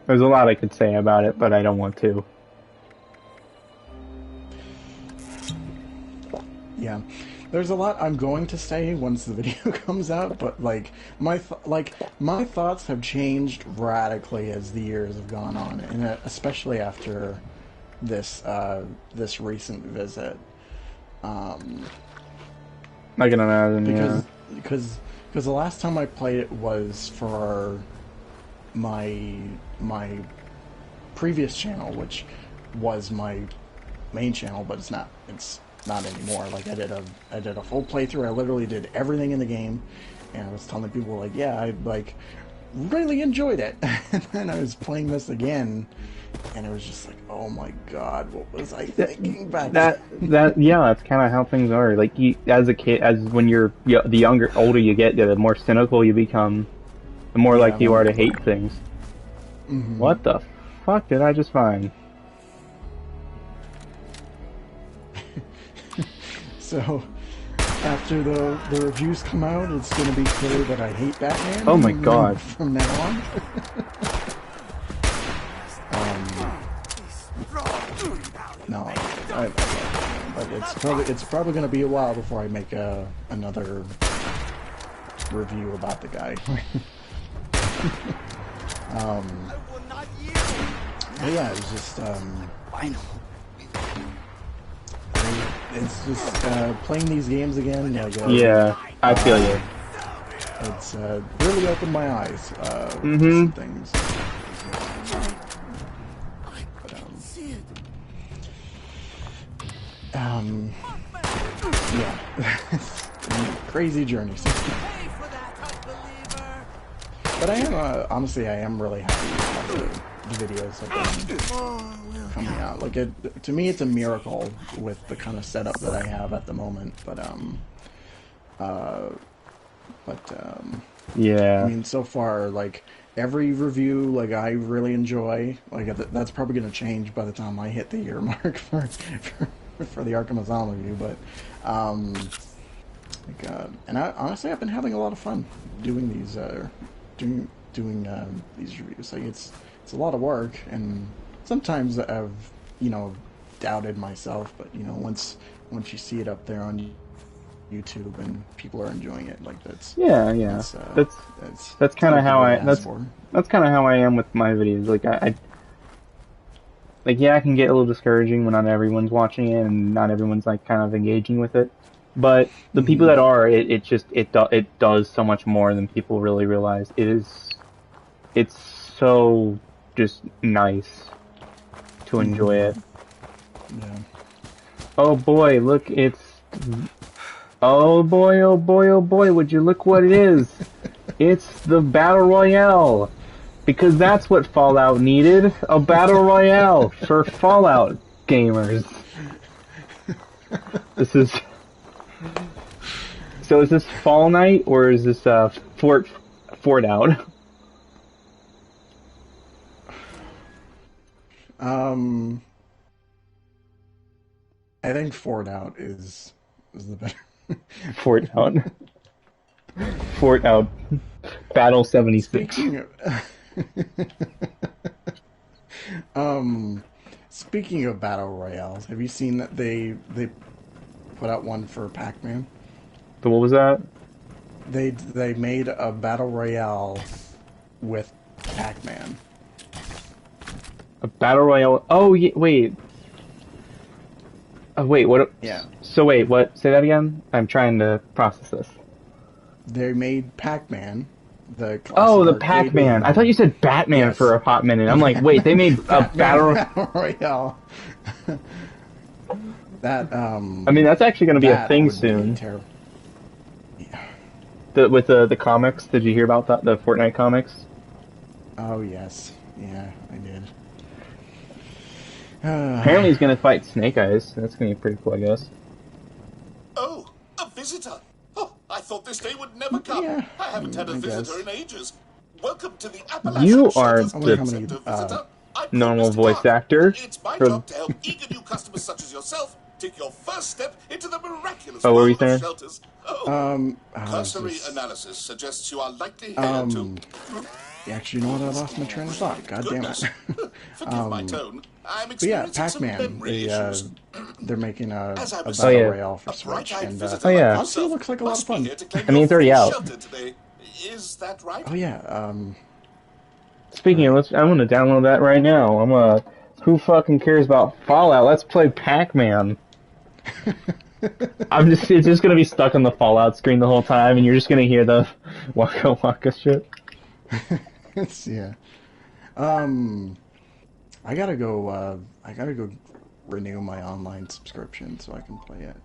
There's a lot I could say about it, but I don't want to. Yeah, there's a lot I'm going to say once the video comes out, but like my thoughts have changed radically as the years have gone on, and especially after this recent visit. I can imagine, because the last time I played it was for my previous channel, which was my main channel, but it's not anymore. Like I did a full playthrough. I literally did everything in the game, and I was telling people like, yeah, I like really enjoyed it. And then I was playing this again, and it was just like, oh my god, what was I thinking back then? Yeah, that's kind of how things are. Like as a kid, when you're the older you get, the more cynical you become, the more likely you are to hate things. Mm-hmm. What the fuck did I just find? So, after the reviews come out, it's going to be clear that I hate Batman. Oh my god! From now on. No, but it's probably going to be a while before I make another review about the guy. But yeah, it was just it's just playing these games again. Yeah, I feel you. It's really opened my eyes to some things. Yeah, crazy journey. But I am honestly, I am really happy with the videos that have been coming out. Like to me, it's a miracle with the kind of setup that I have at the moment. But Yeah. I mean, so far, like, every review, like, I really enjoy. Like, that's probably going to change by the time I hit the year mark for the Arkham Asylum review, but, and honestly, I've been having a lot of fun doing these, these reviews. Like, it's a lot of work, and sometimes I've, doubted myself, but, once you see it up there on YouTube and people are enjoying it, like that's that's kind of how that's kind of how I am with my videos. Like I can get a little discouraging when not everyone's watching it and not everyone's like kind of engaging with it. But the people that are, it does so much more than people really realize. It's so just nice to enjoy it. Yeah. Oh boy, look, oh boy, oh boy, oh boy, would you look what it is? It's the Battle Royale. Because that's what Fallout needed. A Battle Royale for Fallout gamers. So is this Fall Night or is this Fort Out? I think Fort Out is the better. Fort Out. Fort Out. Battle 76. Speaking of Battle Royales, have you seen that they put out one for Pac-Man? What was that? They made a Battle Royale with Pac-Man. A Battle Royale? Oh, wait. Wait, what? Yeah. So wait, what? Say that again? I'm trying to process this. They made Pac-Man. The Pac-Man. I thought you said Batman for a hot minute. I'm like, wait, they made a Battle Royale. I mean, that's actually going to be a thing soon. Yeah. With the comics, did you hear about that? The Fortnite comics? Oh yes, yeah, I did. Apparently, he's going to fight Snake Eyes. That's going to be pretty cool, I guess. Oh, a visitor. Oh, I thought this day would never come. Yeah, I haven't had a visitor in ages. Welcome to the Appalachian You are the normal voice actor. It's my job to help eager new customers such as yourself take your first step into the miraculous what were you world saying? of shelters. Cursory analysis suggests you are likely here to... Actually, you know what? I lost my train of thought. God damn it. Forgive my tone. I'm but yeah, Pac-Man. They're making a Battle Royale for Switch, and honestly, it looks like a lot of fun. I mean, it's already out. Is that right? Oh yeah. Speaking of, I'm gonna download that right now. Who fucking cares about Fallout? Let's play Pac-Man. It's just gonna be stuck on the Fallout screen the whole time, and you're just gonna hear the Waka Waka shit. Yeah. I gotta go renew my online subscription so I can play it.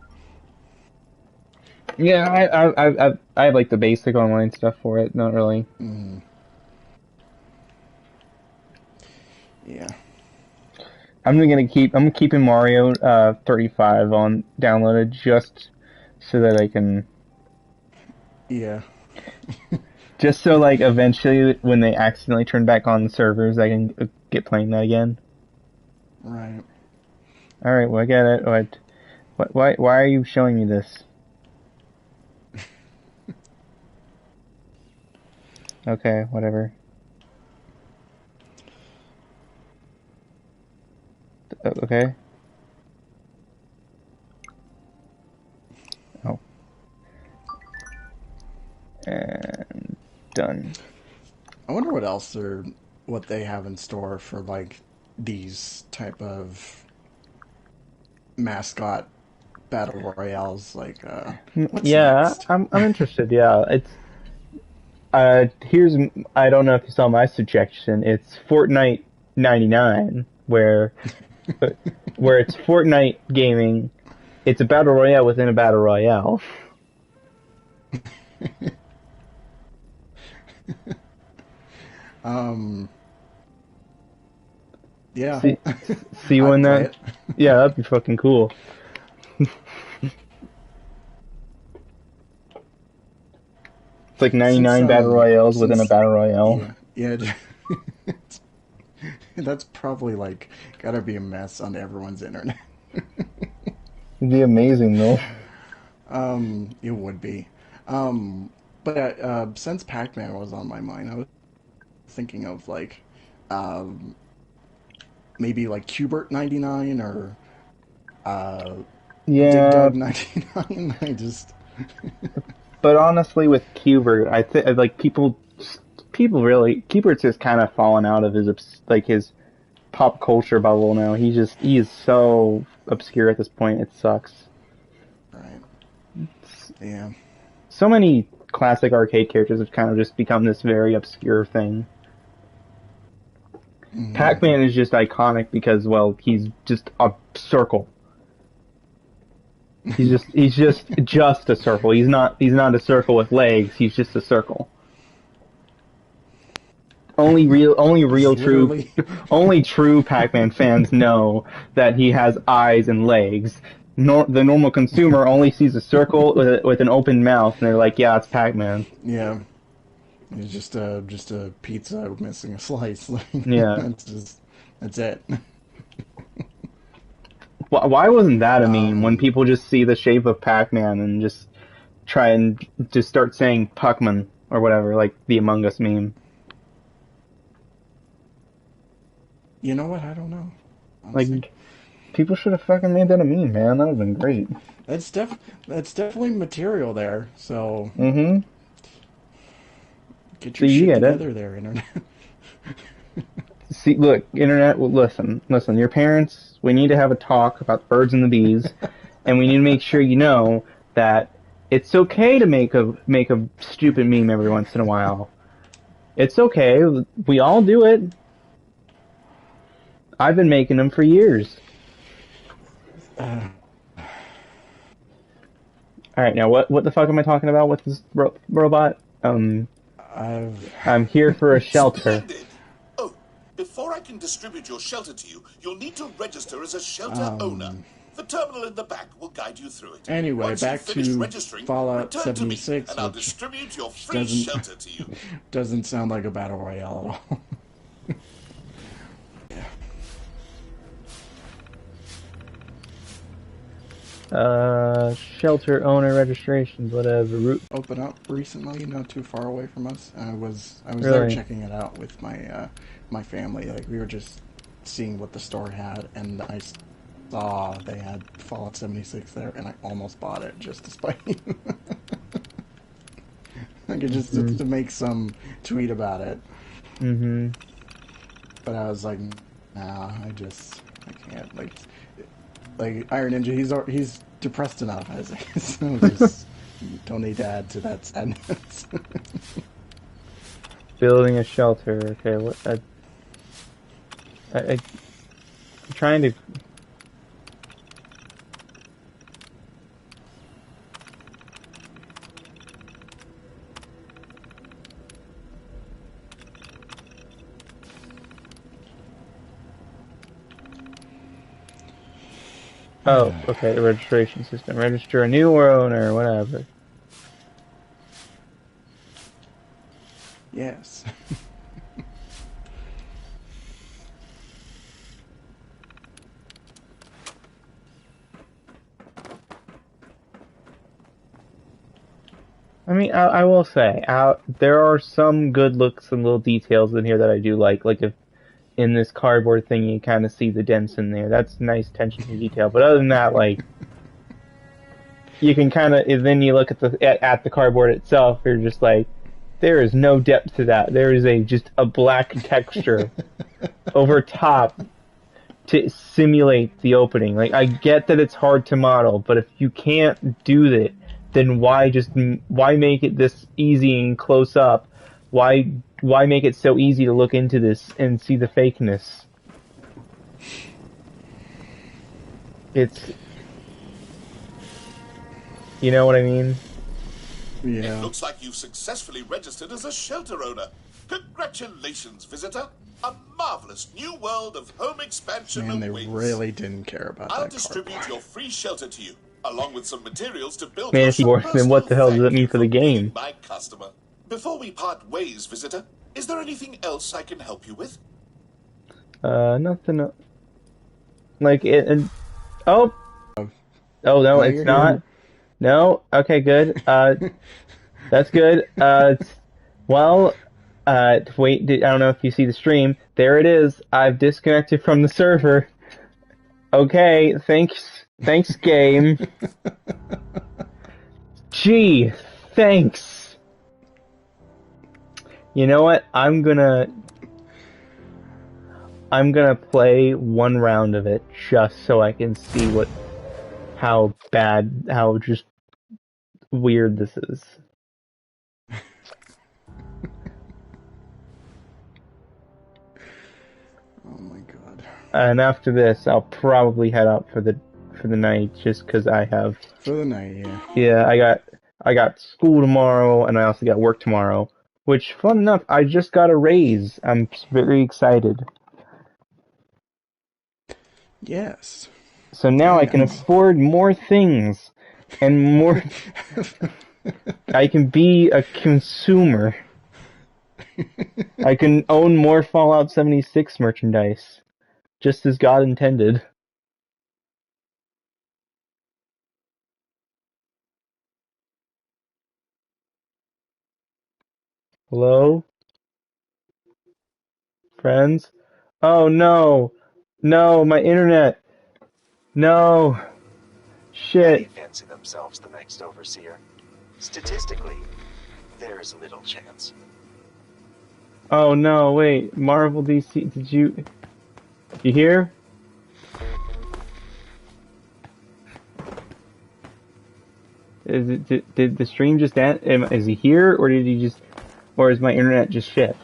Yeah, I have like the basic online stuff for it, not really. Yeah. I'm keeping Mario 35 on downloaded just so that I can. Yeah. Just so, like, eventually, when they accidentally turn back on the servers, I can get playing that again. Right. Alright, well, I get it. Why are you showing me this? Okay, whatever. Okay. Oh. And done. I wonder what they have in store for like these type of mascot battle royales. Like, next? I'm interested. Yeah, it's here's I don't know if you saw my suggestion. It's Fortnite 99, where it's Fortnite gaming. It's a battle royale within a battle royale. Yeah. See when that? Yeah, that'd be fucking cool. It's like 99 battle royales within a battle royale. Yeah. That's probably like gotta be a mess on everyone's internet. It'd be amazing though. It would be. But since Pac-Man was on my mind, I was thinking of like maybe like Q*bert 99 or Dig Dug 99. I just But honestly, with Q*bert, I think like people really Q*bert's just kind of fallen out of his pop culture bubble now. He is so obscure at this point. It sucks. Right. Yeah. So many classic arcade characters have kind of just become this very obscure thing. Mm-hmm. Pac-Man is just iconic because, well, he's just a circle. He's just a circle. He's not a circle with legs. He's just a circle. Only true Pac-Man fans know that he has eyes and legs. The normal consumer only sees a circle with an open mouth, and they're like, "Yeah, it's Pac-Man." Yeah, it's just a pizza missing a slice. Yeah, that's it. Why wasn't that a meme when people just see the shape of Pac-Man and just try and just start saying Puckman or whatever, like the Among Us meme? You know what? I don't know. Honestly. Like, people should have fucking made that a meme, man. That would have been great. That's definitely material there. So get your shit together there, internet. See, look, internet. Listen. Your parents. We need to have a talk about birds and the bees, and we need to make sure you know that it's okay to make a stupid meme every once in a while. It's okay. We all do it. I've been making them for years. Alright, now what the fuck am I talking about with this robot? I'm here for a shelter. Oh, before I can distribute your shelter to you, you'll need to register as a shelter owner. The terminal in the back will guide you through it. Anyway, Once back to Fallout 76, and I'll which distribute your free shelter to you. Doesn't sound like a battle royale at all. Shelter owner registrations, whatever. Open up recently, not too far away from us. I was really? There checking it out with my my family. Like, we were just seeing what the store had, and I saw they had Fallout 76 there, and I almost bought it just to spite you. Like, just to make some tweet about it. Mm-hmm. But I was like, nah, I can't. Like Iron Ninja, he's depressed enough as it is. So just don't need to add to that sadness. Building a shelter. Okay, what? I'm trying to. Oh, okay, the registration system. Register a new owner, whatever. Yes. I mean, I will say, there are some good looks and little details in here that I do like. Like, if in this cardboard thing you kind of see the dents in there. That's nice attention to detail. But other than that, like, you can kind of, then you look at the cardboard itself, you're just like, there is no depth to that. There is just a black texture over top to simulate the opening. Like, I get that it's hard to model, but if you can't do that, then why make it this easy and close up? Why make it so easy to look into this and see the fakeness? It's, you know what I mean? Yeah. It looks like you've successfully registered as a shelter owner. Congratulations, visitor. A marvelous new world of home expansion Man, they awaits. really didn't care about I'll that distribute cardboard. your free shelter to you, along with some materials to build Fantasy your Wars, then what the hell does it mean for the game? my customer. Before we part ways, visitor, is there anything else I can help you with? Nothing. Like it. Oh. Oh no, it's not. Here. No. Okay, good. That's good. Well. Wait. I don't know if you see the stream. There it is. I've disconnected from the server. Okay. Thanks, game. Gee. Thanks. You know what? I'm gonna play one round of it just so I can see how just weird this is. Oh my god. And after this, I'll probably head out for the night just because I have. For the night, yeah. Yeah, I got school tomorrow, and I also got work tomorrow. Which, fun enough, I just got a raise. I'm very excited. Yes. So now I can afford more things, and more. I can be a consumer. I can own more Fallout 76 merchandise, just as God intended. Hello? Friends? Oh no! No, my internet! No! Shit! They fancy themselves the next overseer. Statistically, there's little chance. Oh no, wait. Marvel DC, did you hear? Did the stream just end? Is he here, or did he just, or is my internet just shit?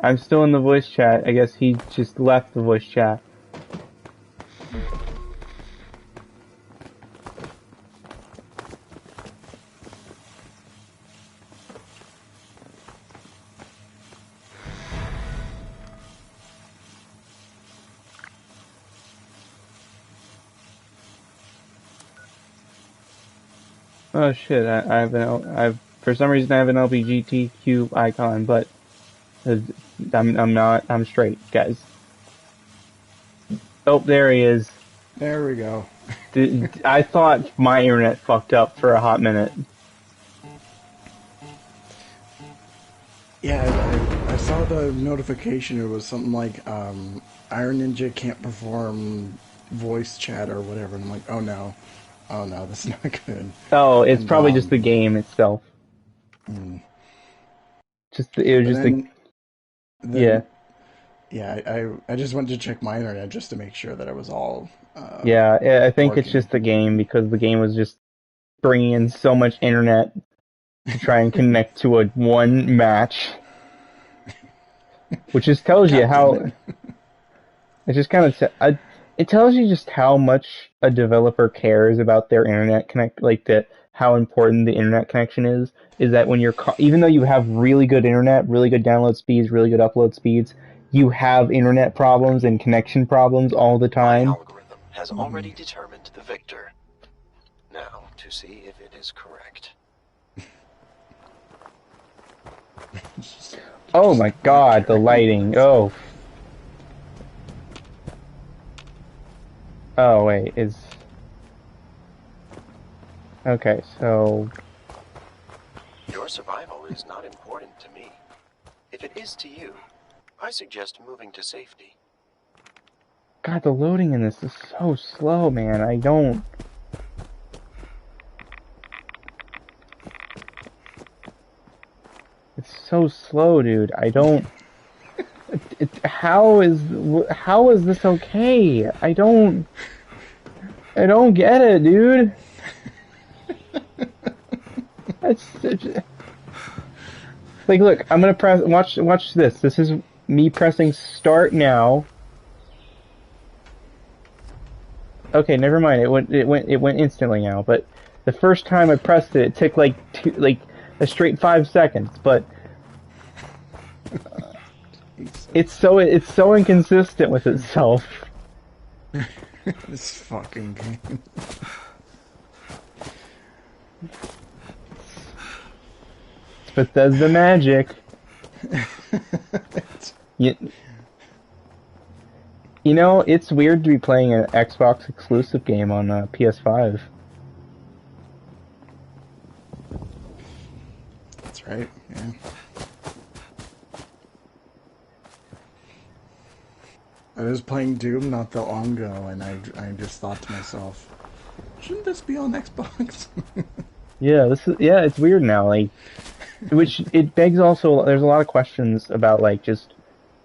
I'm still in the voice chat. I guess he just left the voice chat. Oh shit! For some reason I have an LGBTQ icon, but I'm not. I'm straight, guys. Oh, there he is. There we go. I thought my internet fucked up for a hot minute. Yeah, I saw the notification. It was something like Iron Ninja can't perform voice chat or whatever. And I'm like, oh no, that's not good. Oh, it's probably just the game itself. Yeah. Yeah, I just went to check my internet just to make sure that it was all. Yeah, I think working. it's just the game, because the game was just bringing in so much internet to try and connect to a one match, which just tells you how. It just kind of it tells you just how much a developer cares about their internet how important the internet connection is. Is that when even though you have really good internet, really good download speeds, really good upload speeds, you have internet problems and connection problems all the time. My algorithm has already determined the victor. Now, to see if it is correct. Oh my god, the lighting. Oh. Oh, wait, okay, so... Your survival is not important to me. If it is to you, I suggest moving to safety. God, the loading in this is so slow, man. I don't... It's so slow, dude. I don't... How is this okay? I don't get it, dude. Like, look, I'm gonna press. Watch this. This is me pressing start now. Okay, never mind. It went instantly now. But the first time I pressed it, it took like a straight 5 seconds. But it's so inconsistent with itself. This fucking game. It's Bethesda magic. You know, it's weird to be playing an Xbox exclusive game on PS5. That's right, yeah. I was playing Doom not that long ago, and I just thought to myself, shouldn't this be on Xbox? Yeah, it's weird now, like, which it begs also, there's a lot of questions about, like, just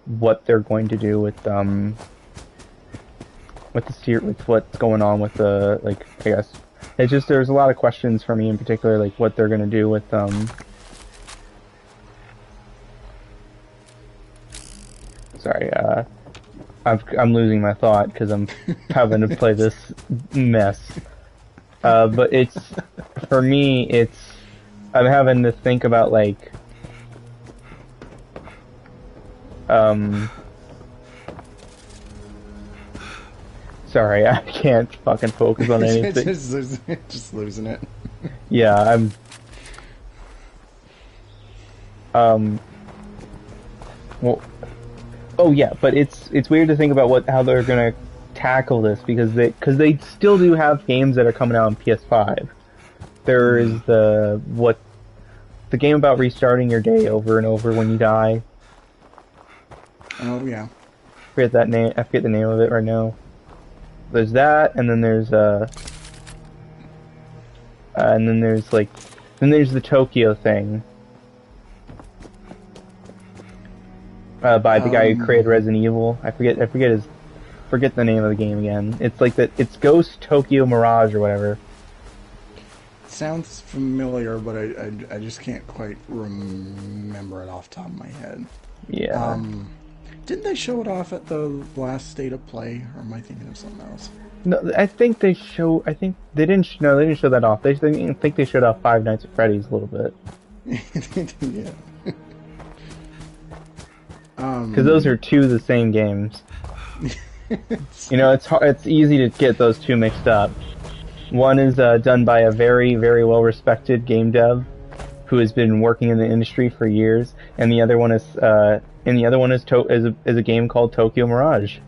what they're going to do with what's going on with the, like, I guess, it's just, there's a lot of questions for me in particular, like, what they're gonna do with, sorry, I'm losing my thought because I'm having to play this mess. But it's, for me, I'm having to think about, like, sorry, I can't fucking focus on anything. just losing it. Yeah, well, oh yeah, but it's weird to think about how they're gonna tackle this because they still do have games that are coming out on PS5. There is the game about restarting your day over and over when you die. Oh yeah. I forget the name of it right now. There's that, and then there's the Tokyo thing. By the guy who created Resident Evil. I forget the name of the game again. It's like that. It's Ghost Tokyo Mirage or whatever. Sounds familiar, but I just can't quite remember it off the top of my head. Yeah. Didn't they show it off at the last State of Play, or am I thinking of something else? No, I think they show. I think they didn't. No, they didn't show that off. I think they showed off Five Nights at Freddy's a little bit. Yeah. Because those are two of the same games. You know, it's easy to get those two mixed up. One is done by a very, very well-respected game dev who has been working in the industry for years, and the other one is a game called Tokyo Mirage.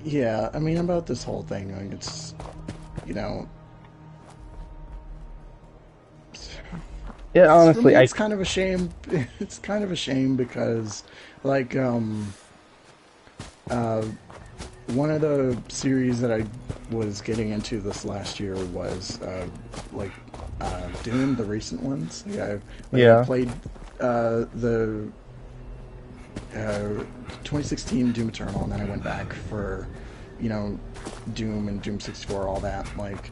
Yeah, I mean, about this whole thing, like, it's, you know... Yeah, honestly, it's kind of a shame. It's kind of a shame because, like, one of the series that I was getting into this last year was, Doom, the recent ones. I played, the 2016 Doom Eternal, and then I went back for, you know, Doom and Doom 64, all that, like,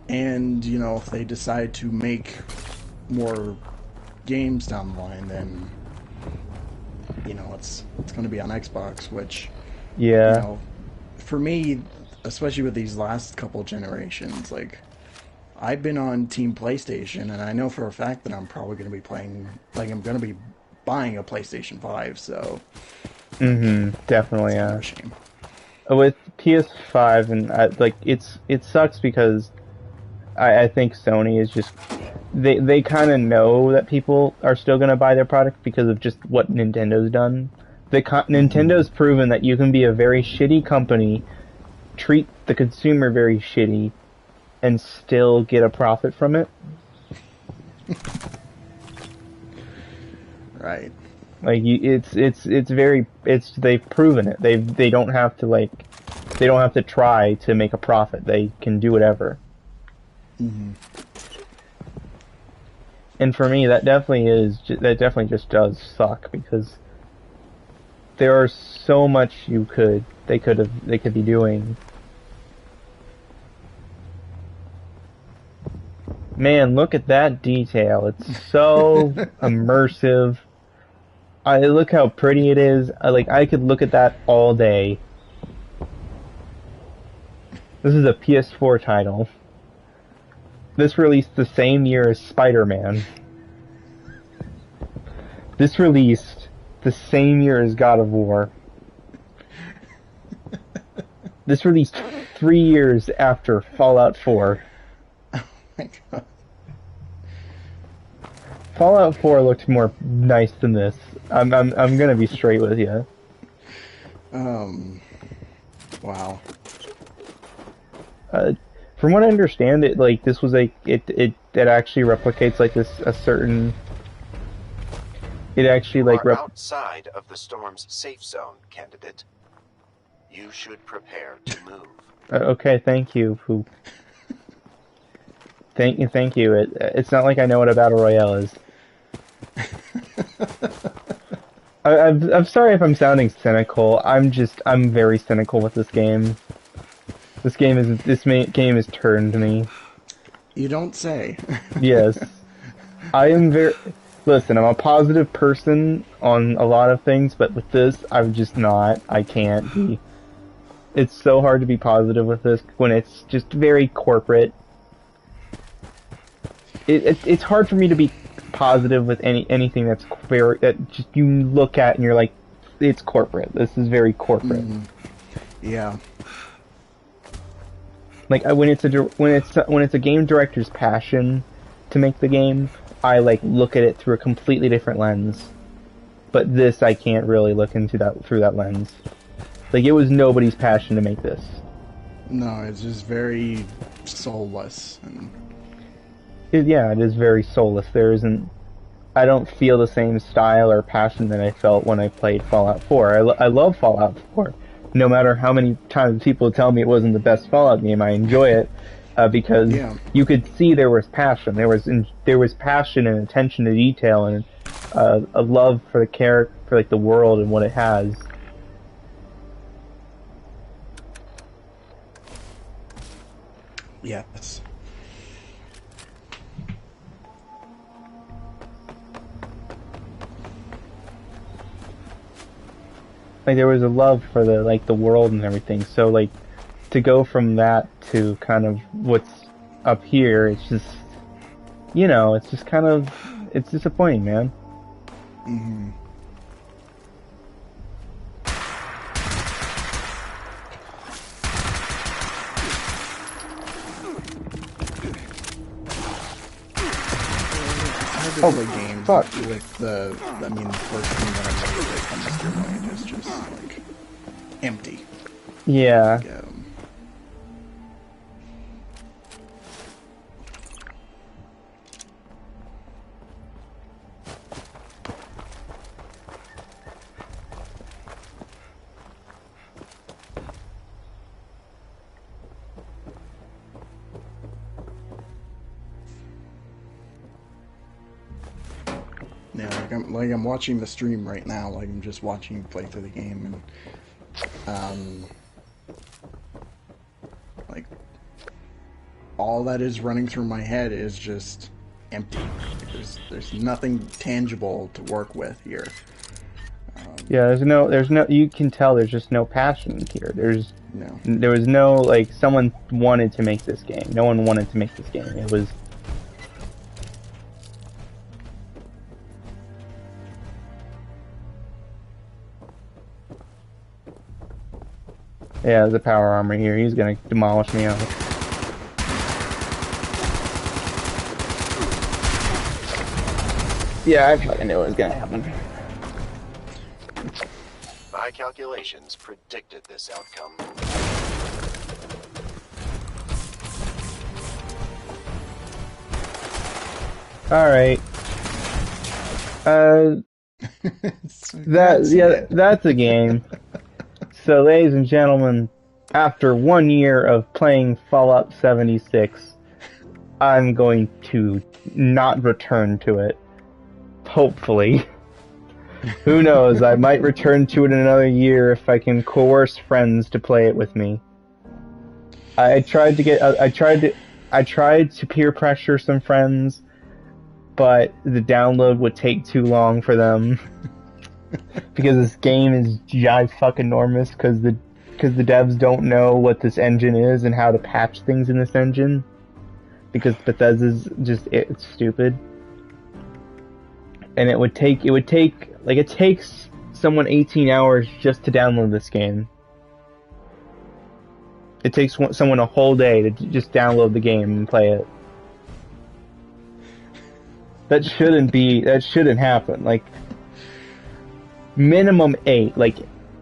and, you know, if they decide to make more games down the line, then, you know, it's going to be on Xbox, which, yeah, you know, for me, especially with these last couple generations, like, I've been on Team PlayStation, and I know for a fact that I'm probably going to be playing, like, I'm going to be buying a PlayStation 5, so... definitely, yeah. With PS5, and, it sucks because I think Sony is just... They kind of know that people are still going to buy their product because of just what Nintendo's done. Nintendo's proven that you can be a very shitty company, treat the consumer very shitty, and still get a profit from it. Right. Like, they've proven it. They don't have to try to make a profit. They can do whatever. And for me, that definitely just does suck because there are so much they could be doing. Man, look at that detail. It's so immersive. Look how pretty it is. I could look at that all day. This is a PS4 title. This released the same year as Spider-Man. This released the same year as God of War. This released 3 years after Fallout 4. Oh my god. Fallout 4 looked more nice than this. I'm gonna be straight with you. Wow. From what I understand, it like this was like it actually replicates like this a certain. It actually like outside of the storm's safe zone, candidate. You should prepare to move. Okay, thank you. Thank you. It's not like I know what a battle royale is. I'm sorry if I'm sounding cynical. I'm very cynical with this game. This game has turned me. You don't say. Yes. I am very... Listen, I'm a positive person on a lot of things, but with this, I'm just not. I can't be. It's so hard to be positive with this when it's just very corporate. It's hard for me to be positive with anything that's that just you look at and you're like, it's corporate. This is very corporate. Yeah. Like when it's a game director's passion to make the game, I like look at it through a completely different lens. But this, I can't really look into that through that lens. Like it was nobody's passion to make this. No, it's just very soulless and. Yeah, it is very soulless. I don't feel the same style or passion that I felt when I played Fallout 4. I love Fallout 4. No matter how many times people tell me it wasn't the best Fallout game, I enjoy it because you could see there was passion. There was passion and attention to detail and a love for the character, for like the world and what it has. Yes. Like there was a love for the world and everything. So like to go from that to kind of what's up here, it's just it's just kind of it's disappointing, man. Mm-hmm. Oh, game fuck. With the first thing that I made that comes to mind is just like empty. Yeah. Like, I'm watching the stream right now, like I'm just watching you play through the game, and like all that is running through my head is just empty. There's nothing tangible to work with here. Yeah, there's no. You can tell there's just no passion here. There was no like someone wanted to make this game. No one wanted to make this game. It was. Yeah, there's a power armor here. He's gonna demolish me out. Yeah, I fucking knew it was gonna happen. My calculations predicted this outcome. Alright. That's a game. So, ladies and gentlemen, after 1 year of playing Fallout 76, I'm going to not return to it. Hopefully. Who knows, I might return to it in another year if I can coerce friends to play it with me. I tried to peer pressure some friends, but the download would take too long for them. Because this game is fucking-enormous, because the devs don't know what this engine is and how to patch things in this engine. Because Bethesda's it's stupid. and it takes someone 18 hours just to download this game. It takes someone a whole day to just download the game and play it. That shouldn't happen. Like, minimum 8. Like,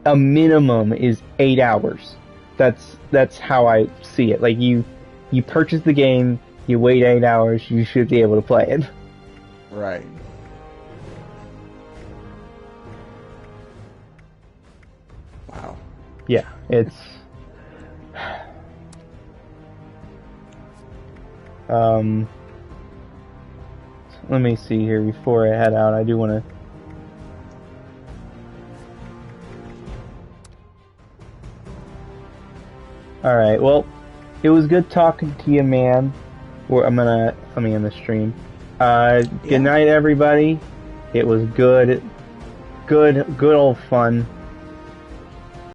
a minimum is 8 hours. That's how I see it. Like, you purchase the game, you wait 8 hours, you should be able to play it. Right. Wow. Yeah, it's... let me see here before I head out. I do want to... Alright, well, it was good talking to you, man. Let me end the stream. Good night, everybody. It was good old fun.